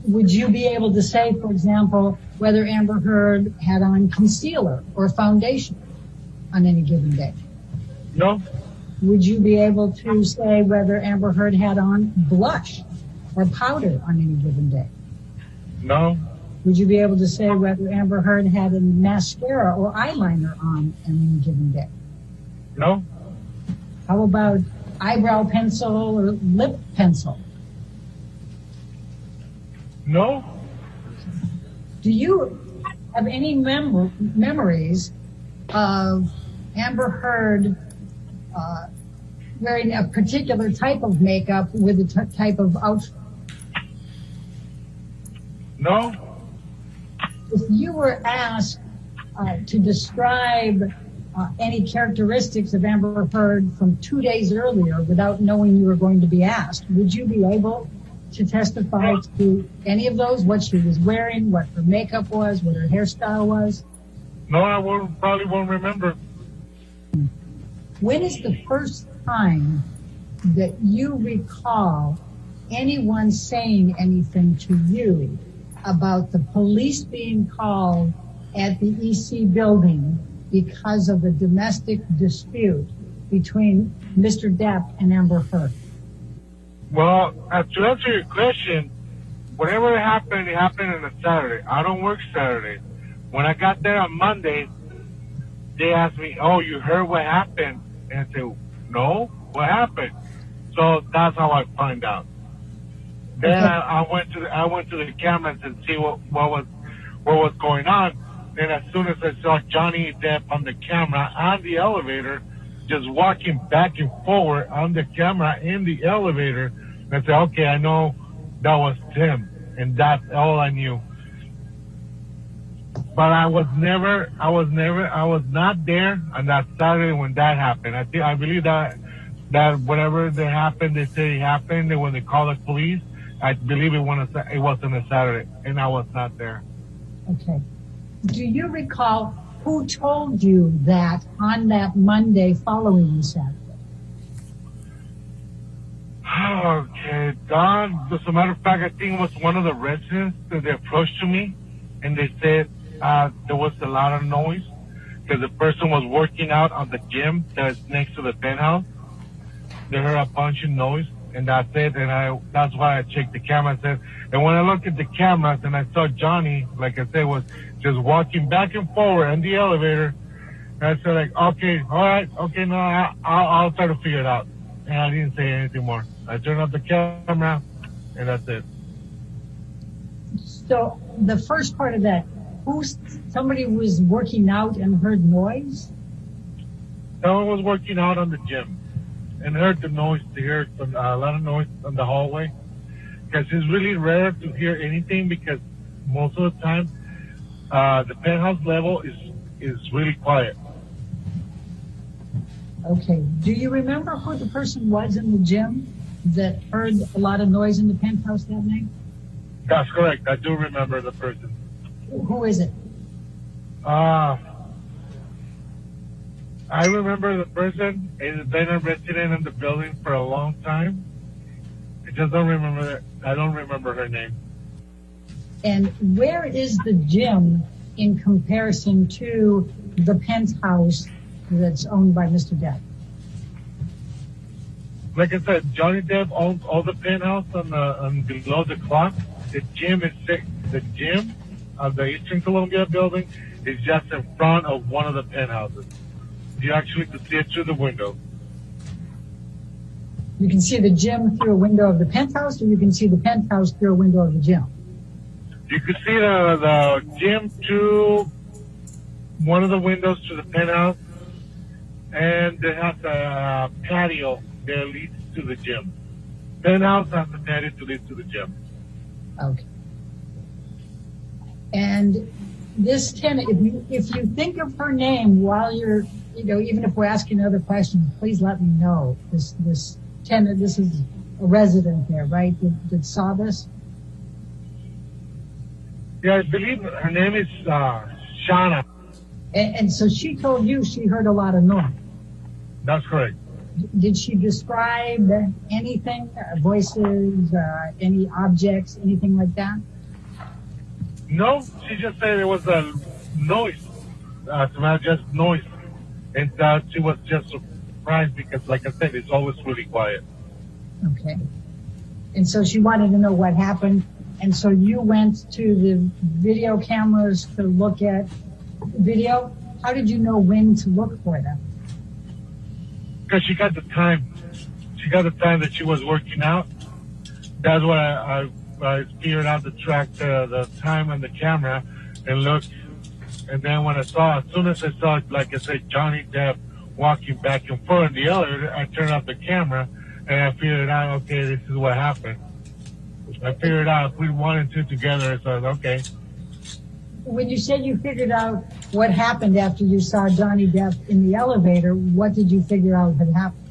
Would you be able to say, for example, whether Amber Heard had on concealer or foundation on any given day? No. Would you be able to say whether Amber Heard had on blush or powder on any given day? No. Would you be able to say whether Amber Heard had a mascara or eyeliner on any given day? No. How about eyebrow pencil or lip pencil? No. Do you have any memories of Amber Heard wearing a particular type of makeup with a type of outfit? No. If you were asked to describe any characteristics of Amber Heard from 2 days earlier without knowing you were going to be asked, would you be able to testify to any of those? What she was wearing, what her makeup was, what her hairstyle was? No, I probably won't remember. When is the first time that you recall anyone saying anything to you about the police being called at the EC building because of a domestic dispute between Mr. Depp and Amber Heard? Well, to answer your question, whatever happened, it happened on a Saturday. I don't work Saturday. When I got there on Monday, they asked me, "Oh, you heard what happened?" And I said, "No, what happened?" So that's how I find out. Then Okay. I went to the cameras and see what was going on. Then as soon as I saw Johnny Depp on the camera on the elevator, just walking back and forward on the camera in the elevator, I said, "Okay, I know that was Tim," and that's all I knew. But I was not there on that Saturday when that happened. I believe that that whatever that happened, they say it happened, and when they call the police, I believe it wasn't a Saturday, and I was not there. Okay. Do you recall who told you that on that Monday following the Saturday? Okay, Don, as a matter of fact, I think it was one of the residents that they approached to me, and they said there was a lot of noise because the person was working out on the gym that's next to the penthouse. They heard a bunch of noise, and that's it. And that's why I checked the camera and when I looked at the cameras and I saw Johnny, like I said, was just walking back and forward in the elevator. And I said, like, okay, all right, okay, no, I'll try to figure it out. And I didn't say anything more. I turned off the camera, and that's it. So the first part of that, somebody was working out and heard noise? Someone was working out on the gym and heard the noise. They heard a lot of noise on the hallway. Because it's really rare to hear anything because most of the time the penthouse level is really quiet. Okay. Do you remember who the person was in the gym that heard a lot of noise in the penthouse that night? That's correct. I do remember the person. Who is it? I remember the person. It's been a resident in the building for a long time. I just don't remember it. I don't remember her name. And where is the gym in comparison to the penthouse that's owned by Mr. Depp? Like I said, Johnny Depp owns all the penthouse on below the clock. The gym of the Eastern Columbia building is just in front of one of the penthouses. You actually can see it through the window. You can see the gym through a window of the penthouse, or you can see the penthouse through a window of the gym? You can see the gym through one of the windows to the penthouse, and it has a patio that leads to the gym. Penthouse has a patio to lead to the gym. Okay. And this tenant, if you think of her name while you're, even if we're asking other questions, please let me know. This tenant, this is a resident there, right? That saw this? Yeah, I believe her name is Shauna. And so she told you she heard a lot of noise. That's correct. Did she describe anything, voices, any objects, anything like that? No, she just said it was a noise. Not just noise. And she was just surprised because, like I said, it's always really quiet. Okay. And so she wanted to know what happened. And so you went to the video cameras to look at video. How did you know when to look for them? Because she got the time. She got the time that she was working out. That's why I figured out to track the time on the camera and look. And then when as soon as I saw, like I said, Johnny Depp walking back and forth in the elevator, I turned off the camera and I figured out, okay, this is what happened. I figured out, put one and two together, so I was okay. When you said you figured out what happened after you saw Johnny Depp in the elevator, what did you figure out had happened?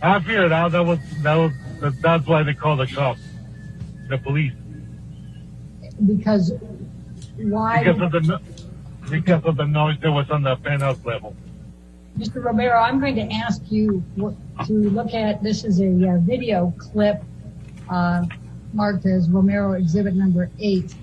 I figured out that's why they call the cops, the police. Because why? Because of the noise that was on the penthouse level. Mr. Romero, I'm going to ask you to look at, this is a video clip marked as Romero Exhibit number 8.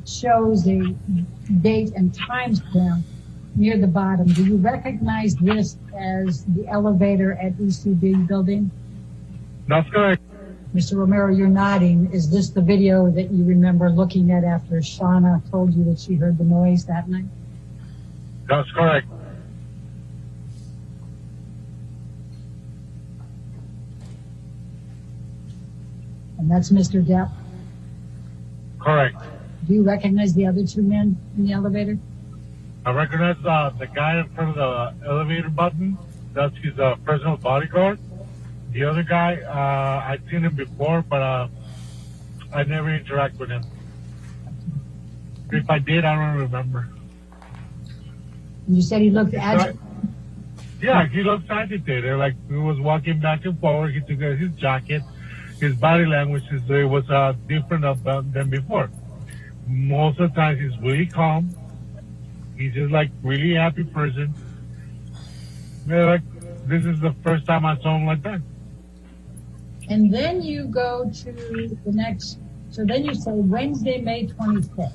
it shows a date and time stamp near the bottom. Do you recognize this as the elevator at ECB building? That's correct. Mr. Romero, you're nodding. Is this the video that you remember looking at after Shauna told you that she heard the noise that night? That's correct. And that's Mr. Depp. Correct. Do you recognize the other two men in the elevator? I recognize the guy in front of the elevator button. That's his personal bodyguard. The other guy, I've seen him before, but I never interact with him. If I did, I don't remember. And you said he looked agitated. Yeah, he looked agitated. Like he was walking back and forward. He took his jacket. His body language was different than before. Most of the time, he's really calm. He's just like really happy person. Yeah, like this is the first time I saw him like that. And then you go to the next, so then you say Wednesday, May 25th.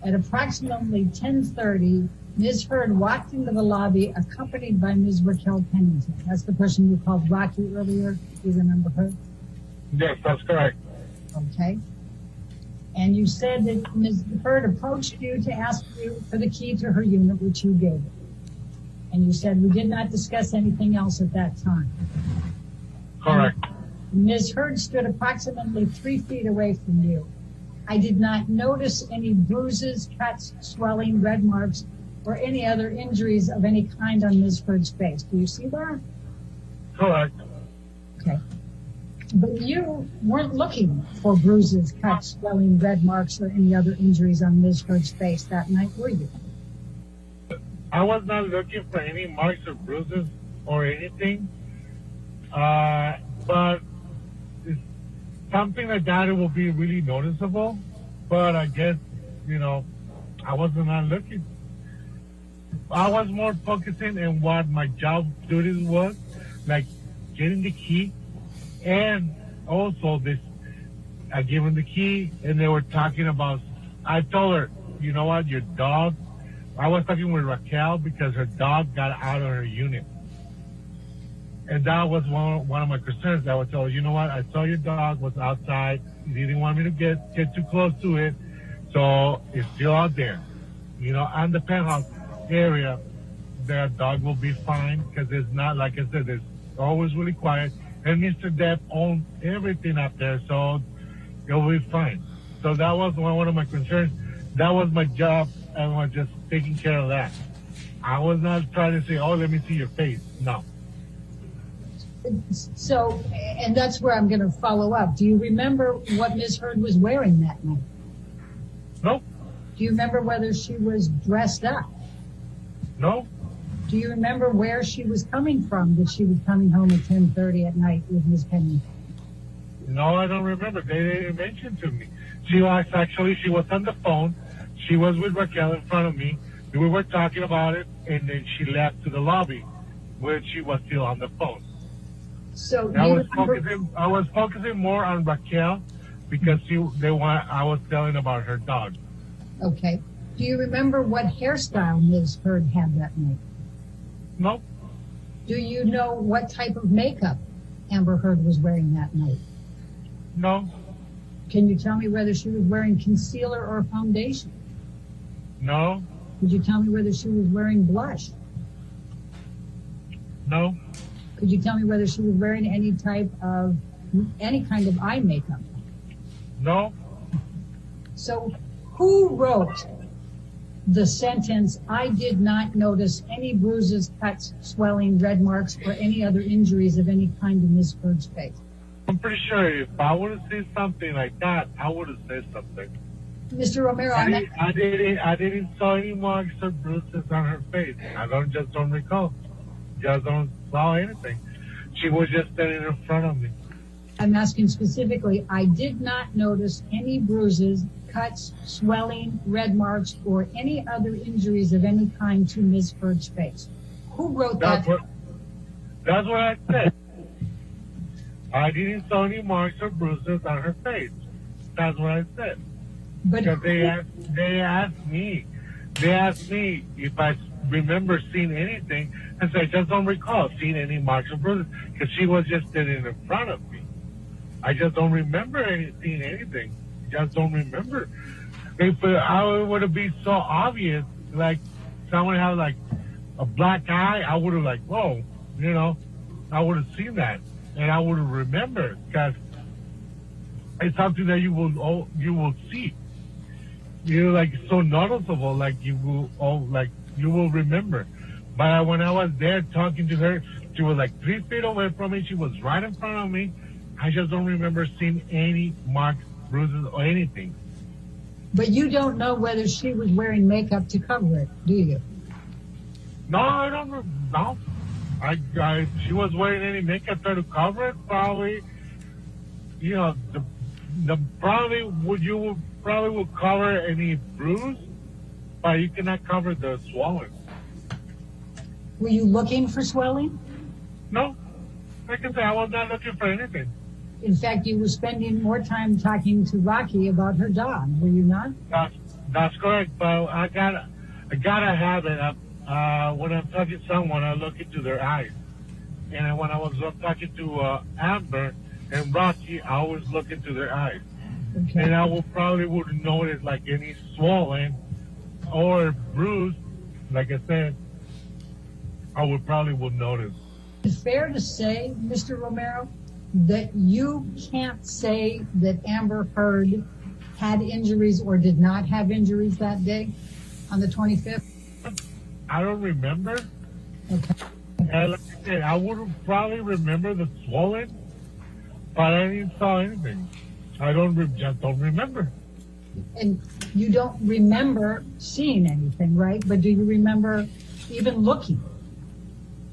At approximately 10:30, Ms. Heard walked into the lobby accompanied by Ms. Raquel Pennington. That's the person you called Rocky earlier. Do you remember her? Yes, that's correct. Okay. And you said that Ms. Heard approached you to ask you for the key to her unit, which you gave her. And you said we did not discuss anything else at that time. Correct. Ms. Heard stood approximately 3 feet away from you. I did not notice any bruises, cuts, swelling, red marks, or any other injuries of any kind on Ms. Heard's face. Do you see that? Correct. Okay. But you weren't looking for bruises, cuts, swelling, red marks, or any other injuries on Ms. Heard's face that night, were you? I was not looking for any marks or bruises or anything. But it's something like that, it will be really noticeable. But I guess, I wasn't not looking. I was more focusing on what my job duties was, like getting the key. And also I gave them the key and they were talking about, I told her, you know what, your dog, I was talking with Raquel because her dog got out of her unit. And that was one of my concerns. I would tell her, you know what, I saw your dog was outside. You didn't want me to get too close to it. So it's still out there. On the Penthouse area, the dog will be fine because it's not, like I said, it's always really quiet. And Mr. Depp owns everything up there, so it'll be fine. So that was one of my concerns. That was my job, and I was just taking care of that. I was not trying to say, oh, let me see your face. No. So, and that's where I'm going to follow up. Do you remember what Ms. Heard was wearing that night? No. Do you remember whether she was dressed up? No. Do you remember where she was coming from, that she was coming home at 10:30 at night with Ms. Pennington? No, I don't remember. They didn't mention to me. She was on the phone. She was with Raquel in front of me. We were talking about it, and then she left to the lobby where she was still on the phone. So I was focusing more on Raquel because I was telling about her dog. Okay. Do you remember what hairstyle Ms. Heard had that night? No. Do you know what type of makeup Amber Heard was wearing that night? No. Can you tell me whether she was wearing concealer or foundation? No. Could you tell me whether she was wearing blush? No. Could you tell me whether she was wearing any kind of eye makeup? No. So who wrote the sentence, I did not notice any bruises, cuts, swelling, red marks, or any other injuries of any kind in Ms. Heard's face? I'm pretty sure if I would have said something like that, I would have said something. Mr. Romero, I didn't saw any marks or bruises on her face. I don't recall. Just don't saw anything. She was just standing in front of me. I'm asking specifically, I did not notice any bruises, cuts, swelling, red marks, or any other injuries of any kind to Ms. Heard's face. Who wrote that? That's what I said. I didn't saw any marks or bruises on her face. That's what I said. But Because they asked me if I remember seeing anything, and so I just don't recall seeing any marks or bruises because she was just sitting in front of me. I just don't remember seeing anything. Just don't remember. If it would have been so obvious, like someone had like a black eye, I would have like, whoa, you know, I would have seen that and I would have remembered because it's something that you will see. You're like so noticeable, like you will remember. But when I was there talking to her, she was like 3 feet away from me. She was right in front of me. I just don't remember seeing any marks, bruises, or anything. But you don't know whether she was wearing makeup to cover it, do you? No, I don't know. No. She was wearing any makeup to cover it, probably. You know, you probably will cover any bruise, but you cannot cover the swelling. Were you looking for swelling? No, I can say I was not looking for anything. In fact, you were spending more time talking to Rocky about her dog, were you not? That's correct, but I gotta have it. When I'm talking to someone, I look into their eyes. And when I was talking to Amber and Rocky, I always look into their eyes. Okay. And I wouldn't notice like any swelling or bruise. Like I said, I probably would notice. Is it fair to say, Mr. Romero, that you can't say that Amber Heard had injuries or did not have injuries that day on the 25th? I don't remember. Okay. And like I said, I would probably remember the swelling, but I didn't saw anything. I just don't remember. And you don't remember seeing anything, right? But do you remember even looking?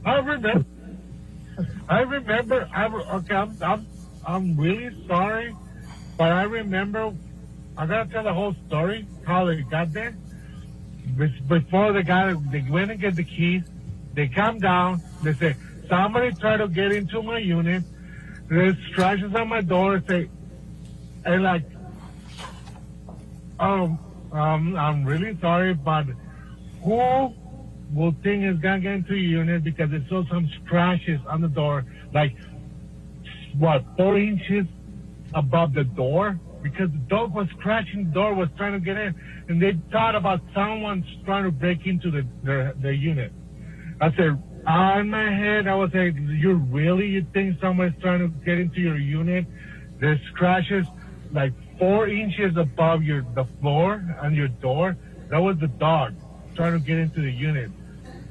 I remember. I'm really sorry, but I remember. I gotta tell the whole story how they got there. Before they went and get the keys. They come down. They say somebody tried to get into my unit. There's scratches on my door. And like, I'm really sorry, but who will think is gonna get into your unit because they saw some scratches on the door, like 4 inches above the door, because the dog was scratching the door, was trying to get in, and they thought about someone trying to break into the unit. I said, on my head, I was like, you think someone's trying to get into your unit? There's scratches like 4 inches above the floor on your door. That was the dog trying to get into the unit.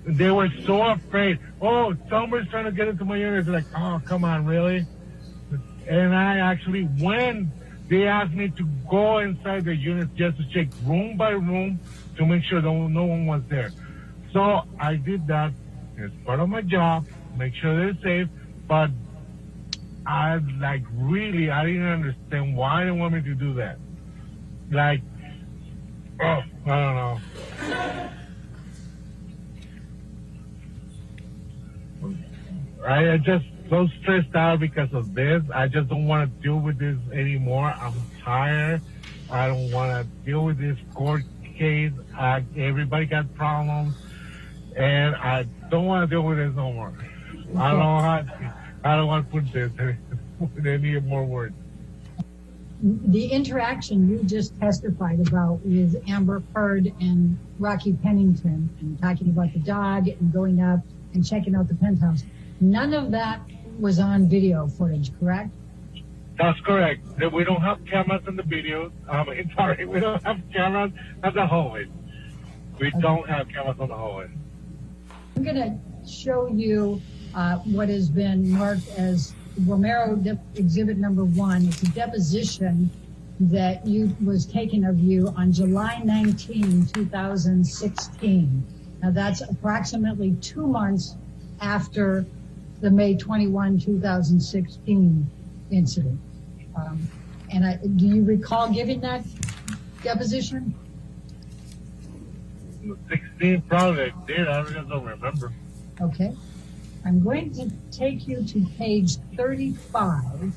They were so afraid. Oh, someone's trying to get into my unit. They're like, oh, come on, really? And I actually, when they asked me to go inside the unit just to check room by room to make sure no one was there. So I did that. It's part of my job, make sure they're safe. But I didn't understand why they want me to do that. Like, I don't know. I just so stressed out because of this. I just don't want to deal with this anymore. I'm tired. I don't want to deal with this court case. Everybody got problems, and I don't want to deal with this no more. I don't want to put this with any more words. The interaction you just testified about with Amber Heard and Rocky Pennington, and talking about the dog and going up and checking out the penthouse, none of that was on video footage, correct? That's correct. We don't have cameras in the videos. Sorry, we don't have cameras at the hallway. We don't have cameras on the hallway. I'm going to show you what has been marked as Romero Exhibit Number 1. It's a deposition that was taken of you on July 19, 2016. Now, that's approximately 2 months after the May 21, 2016 incident. Do you recall giving that deposition? 16, probably I did. I just don't remember. Okay. I'm going to take you to page 35.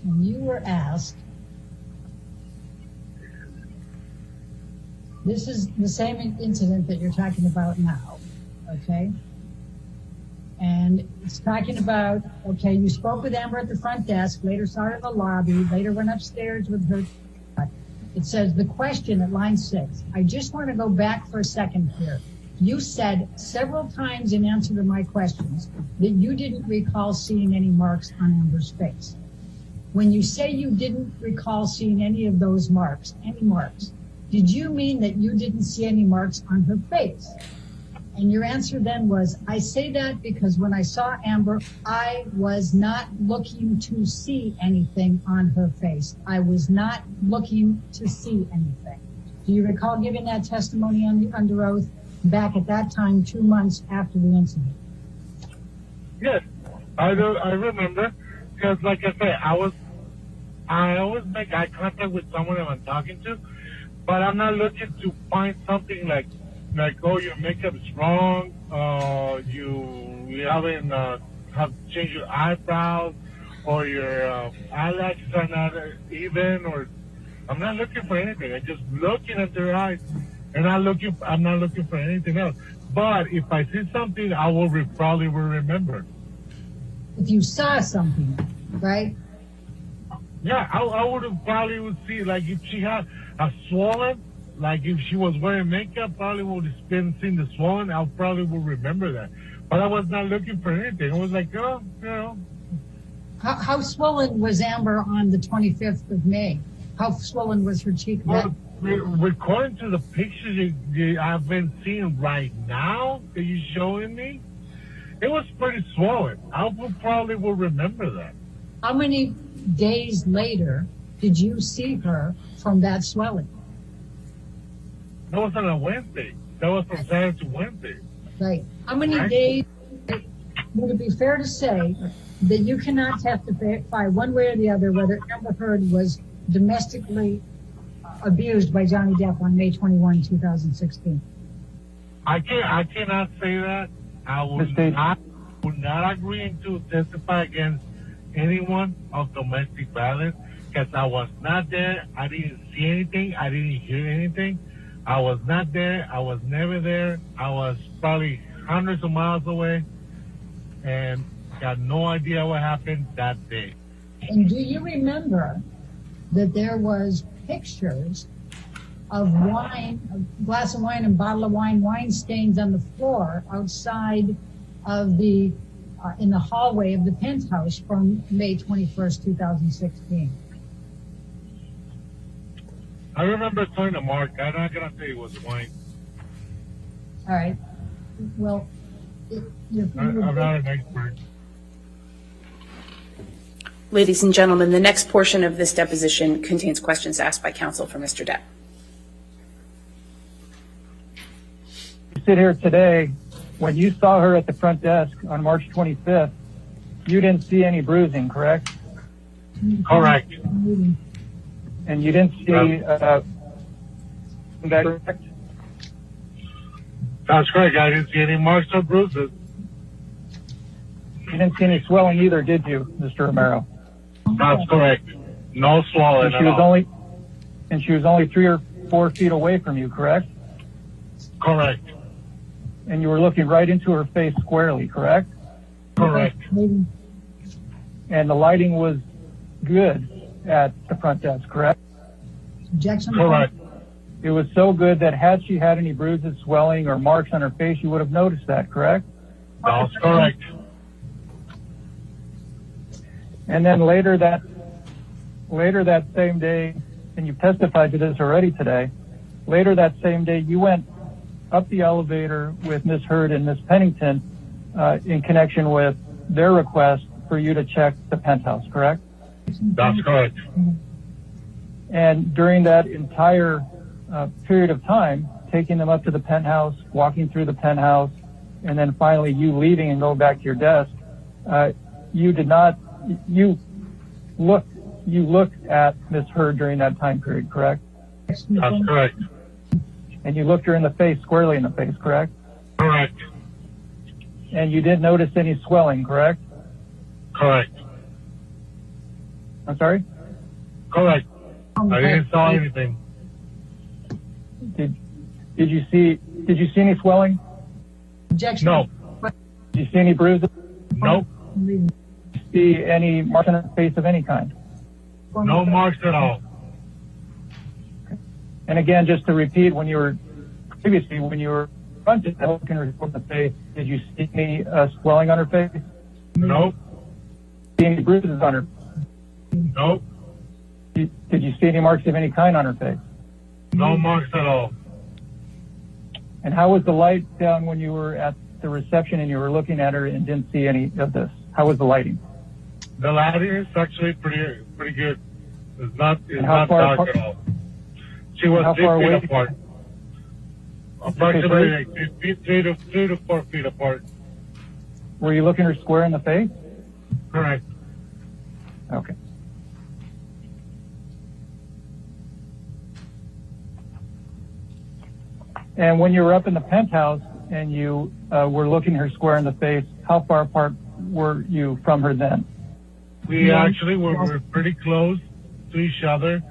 When you were asked, this is the same incident that you're talking about now, okay? And it's talking about, okay, you spoke with Amber at the front desk, later saw her in the lobby, later went upstairs with her. It says the question at line 6. I just want to go back for a second here. You said several times in answer to my questions that you didn't recall seeing any marks on Amber's face. When you say you didn't recall seeing any of those marks, did you mean that you didn't see any marks on her face? And your answer then was, I say that because when I saw Amber, I was not looking to see anything on her face. I was not looking to see anything. Do you recall giving that testimony under oath back at that time, 2 months after the incident? Yes, I remember, because like I said, I always make eye contact with someone that I'm talking to, but I'm not looking to find something like, oh, your makeup's wrong, you haven't have changed your eyebrows, or your eyelashes are not even, or I'm not looking for anything. I'm just looking at their eyes, and I'm not looking for anything else. But if I see something, I will probably will remember. If you saw something, right? Yeah, I would have probably would see, like if she had a swollen, like if she was wearing makeup, probably would have been seeing the swollen. I probably would remember that. But I was not looking for anything. I was like, oh, you know. How swollen was Amber on the 25th of May? How swollen was her cheek? Well, according to the pictures I've been seeing right now that you're showing me, it was pretty swollen. I probably will remember that. How many days later did you see her from that swelling? That was on a Wednesday. That was from Saturday to Wednesday. Right. How many days would it be fair to say that you cannot testify one way or the other whether Amber Heard was domestically abused by Johnny Depp on May 21, 2016? I cannot say that. I would not agree to testify against anyone of domestic violence because I was not there. I didn't see anything. I didn't hear anything. I was not there. I was never there. I was probably hundreds of miles away and got no idea what happened that day. And do you remember that there was pictures of wine, a glass of wine and bottle of wine stains on the floor outside of the, in the hallway of the Penthouse from May 21st, 2016? I remember talking to Mark. I'm not going to say it was wine. All right. Well, I'm not an expert. Ladies and gentlemen, the next portion of this deposition contains questions asked by counsel for Mr. Depp. You sit here today, when you saw her at the front desk on March 25th, you didn't see any bruising, correct? Correct. And you didn't see that, correct? That's correct. I didn't see any marks or bruises. You didn't see any swelling either, did you, Mr. Romero? That's correct. No swelling at all. And she was only 3 or 4 feet away from you, correct? Correct. And you were looking right into her face squarely, correct? Correct. And the lighting was good at the front desk, correct? Objection? Correct. It was so good that had she had any bruises, swelling, or marks on her face, you would have noticed that, correct? That's correct. And then later that same day, and you've testified to this already today, later that same day, you went up the elevator with Ms. Heard and Ms. Pennington in connection with their request for you to check the penthouse, correct? That's correct. And during that entire period of time, taking them up to the penthouse, walking through the penthouse, and then finally you leaving and going back to your desk, you looked at Ms. Heard during that time period, correct? That's correct. And you looked her in the face, squarely in the face, correct? Correct. And you didn't notice any swelling, correct? Correct. I'm sorry? Correct. I didn't saw anything. Did you see any swelling? Objection. No. Did you see any bruises? Nope. Did you see any marks on her face of any kind? No marks at all. And again, just to repeat, when you were confronted, looking her in the face, did you see any swelling on her face? Nope. See any bruises on her? Nope. Did you see any marks of any kind on her face? No marks at all. And how was the light down when you were at the reception and you were looking at her and didn't see any of this? How was the lighting? The lighting is actually pretty good. It's not how far dark apart? at all. She was How 6 far feet away? apart. Approximately like 3 to 4 feet apart. Were you looking her square in the face? Correct. Okay. And when you were up in the penthouse and you were looking her square in the face, how far apart were you from her then? We actually were pretty close to each other.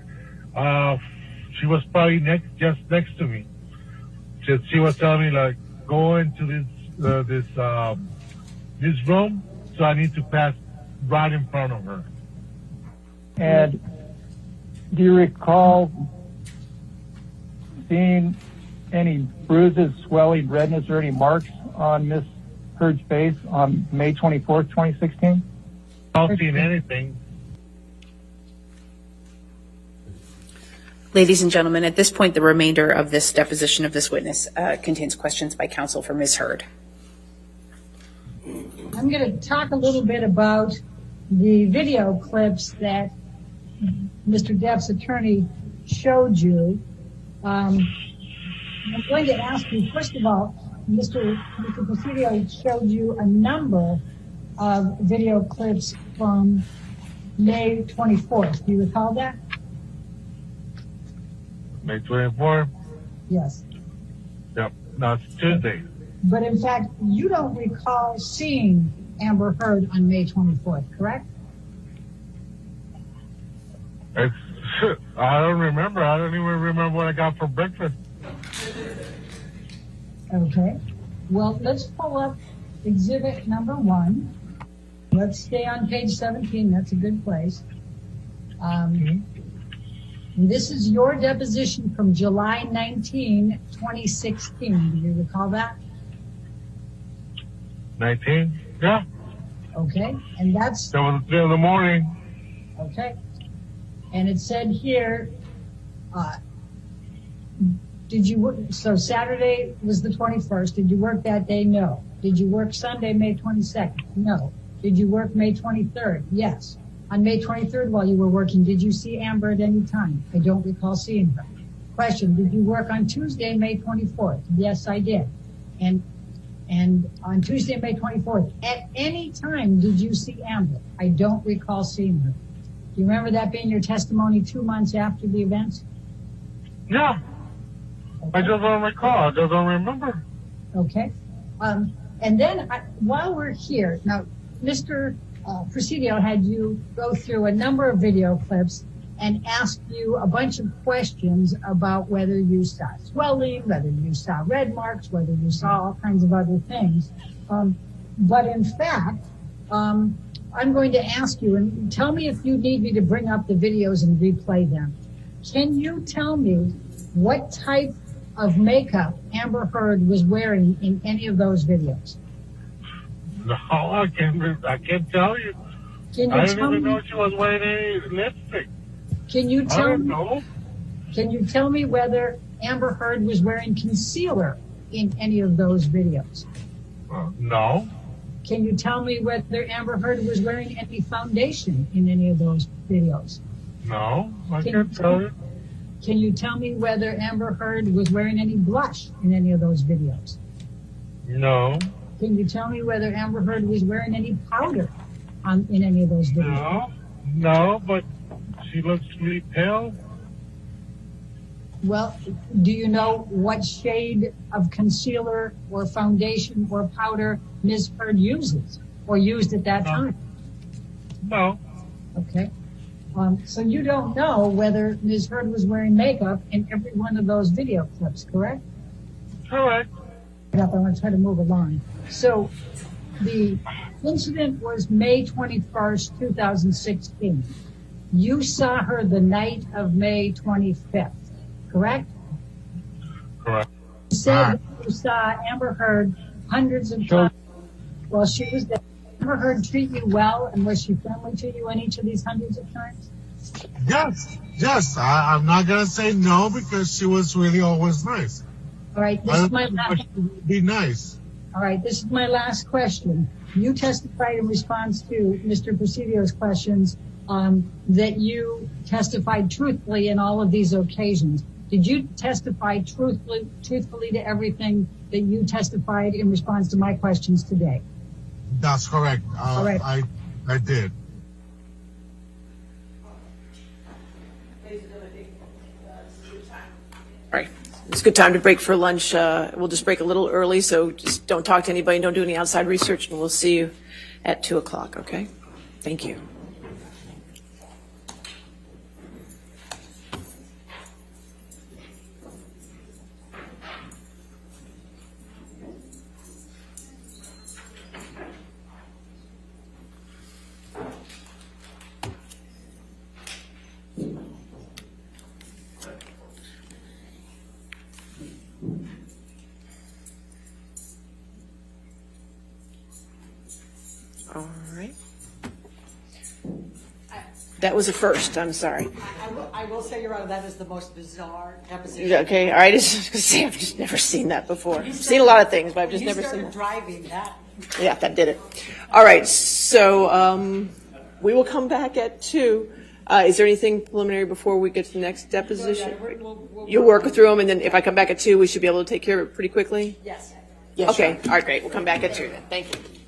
She was probably just next to me. She was telling me like, go into this room, so I need to pass right in front of her. And do you recall seeing any bruises, swelling, redness, or any marks on Miss Heard's face on May 24th, 2016? I don't see anything. Ladies and gentlemen, at this point, the remainder of this deposition of this witness contains questions by counsel for Ms. Heard. I'm going to talk a little bit about the video clips that Mr. Depp's attorney showed you. I'm going to ask you, first of all, Mr. Presidio showed you a number of video clips from May 24th. Do you recall that? May 24th? Yes. Yep. No, it's Tuesday. But in fact, you don't recall seeing Amber Heard on May 24th, correct? I don't remember. I don't even remember what I got for breakfast. Okay. Well, let's pull up exhibit number 1. Let's stay on page 17. That's a good place. This is your deposition from July 19, 2016. Do you recall that? 19? Yeah. Okay. And that's... That was in the morning. Okay. And it said here, did you work, so Saturday was the 21st. Did you work that day? No. Did you work Sunday, May 22nd? No. Did you work May 23rd? Yes. On May 23rd, while you were working, did you see Amber at any time? I don't recall seeing her. Question, did you work on Tuesday, May 24th? Yes, I did. And on Tuesday, May 24th, at any time, did you see Amber? I don't recall seeing her. Do you remember that being your testimony 2 months after the events? Yeah. Okay. I just don't recall. I just don't remember. Okay. And then while we're here, now, Mr. Presidio had you go through a number of video clips and ask you a bunch of questions about whether you saw swelling, whether you saw red marks, whether you saw all kinds of other things. But in fact, I'm going to ask you, and tell me if you need me to bring up the videos and replay them. Can you tell me what type of makeup Amber Heard was wearing in any of those videos? No, I can't tell you. I didn't even know she was wearing any lipstick. Can you I don't know. Can you tell me whether Amber Heard was wearing concealer in any of those videos? No. Can you tell me whether Amber Heard was wearing any foundation in any of those videos? No, I can't tell you. Can you tell me whether Amber Heard was wearing any blush in any of those videos? No. Can you tell me whether Amber Heard was wearing any powder in any of those videos? No, but she looks really pale. Well, do you know what shade of concealer or foundation or powder Ms. Heard uses or used at that time? No. Okay. So you don't know whether Ms. Heard was wearing makeup in every one of those video clips, correct? Correct. I want to try to move along. So the incident was May 21st, 2016. You saw her the night of May 25th, correct? Correct. You said you saw Amber Heard hundreds of times while she was there. Did Amber Heard treat you well, and was she friendly to you in each of these hundreds of times? Yes. I'm not gonna say no because she was really always nice. All right, this is my last. Be nice. All right, this is my last question. You testified in response to Mr. Presidio's questions that you testified truthfully in all of these occasions. Did you testify truthfully to everything that you testified in response to my questions today? That's correct. All right. I did. All right. It's a good time to break for lunch. We'll just break a little early, so just don't talk to anybody, don't do any outside research, and we'll see you at 2 o'clock, okay? Thank you. All right. That was a first, I'm sorry. I will say, Your Honor, that is the most bizarre deposition. Okay, all right, I've just never seen that before. I've seen a lot of things, but I've just never seen that. You started driving that. Yeah, that did it. All right, so we will come back at 2. Is there anything preliminary before we get to the next deposition? You'll work through them, and then if I come back at 2, we should be able to take care of it pretty quickly? Yes. Okay, all right, great. We'll come back at 2 then. Thank you.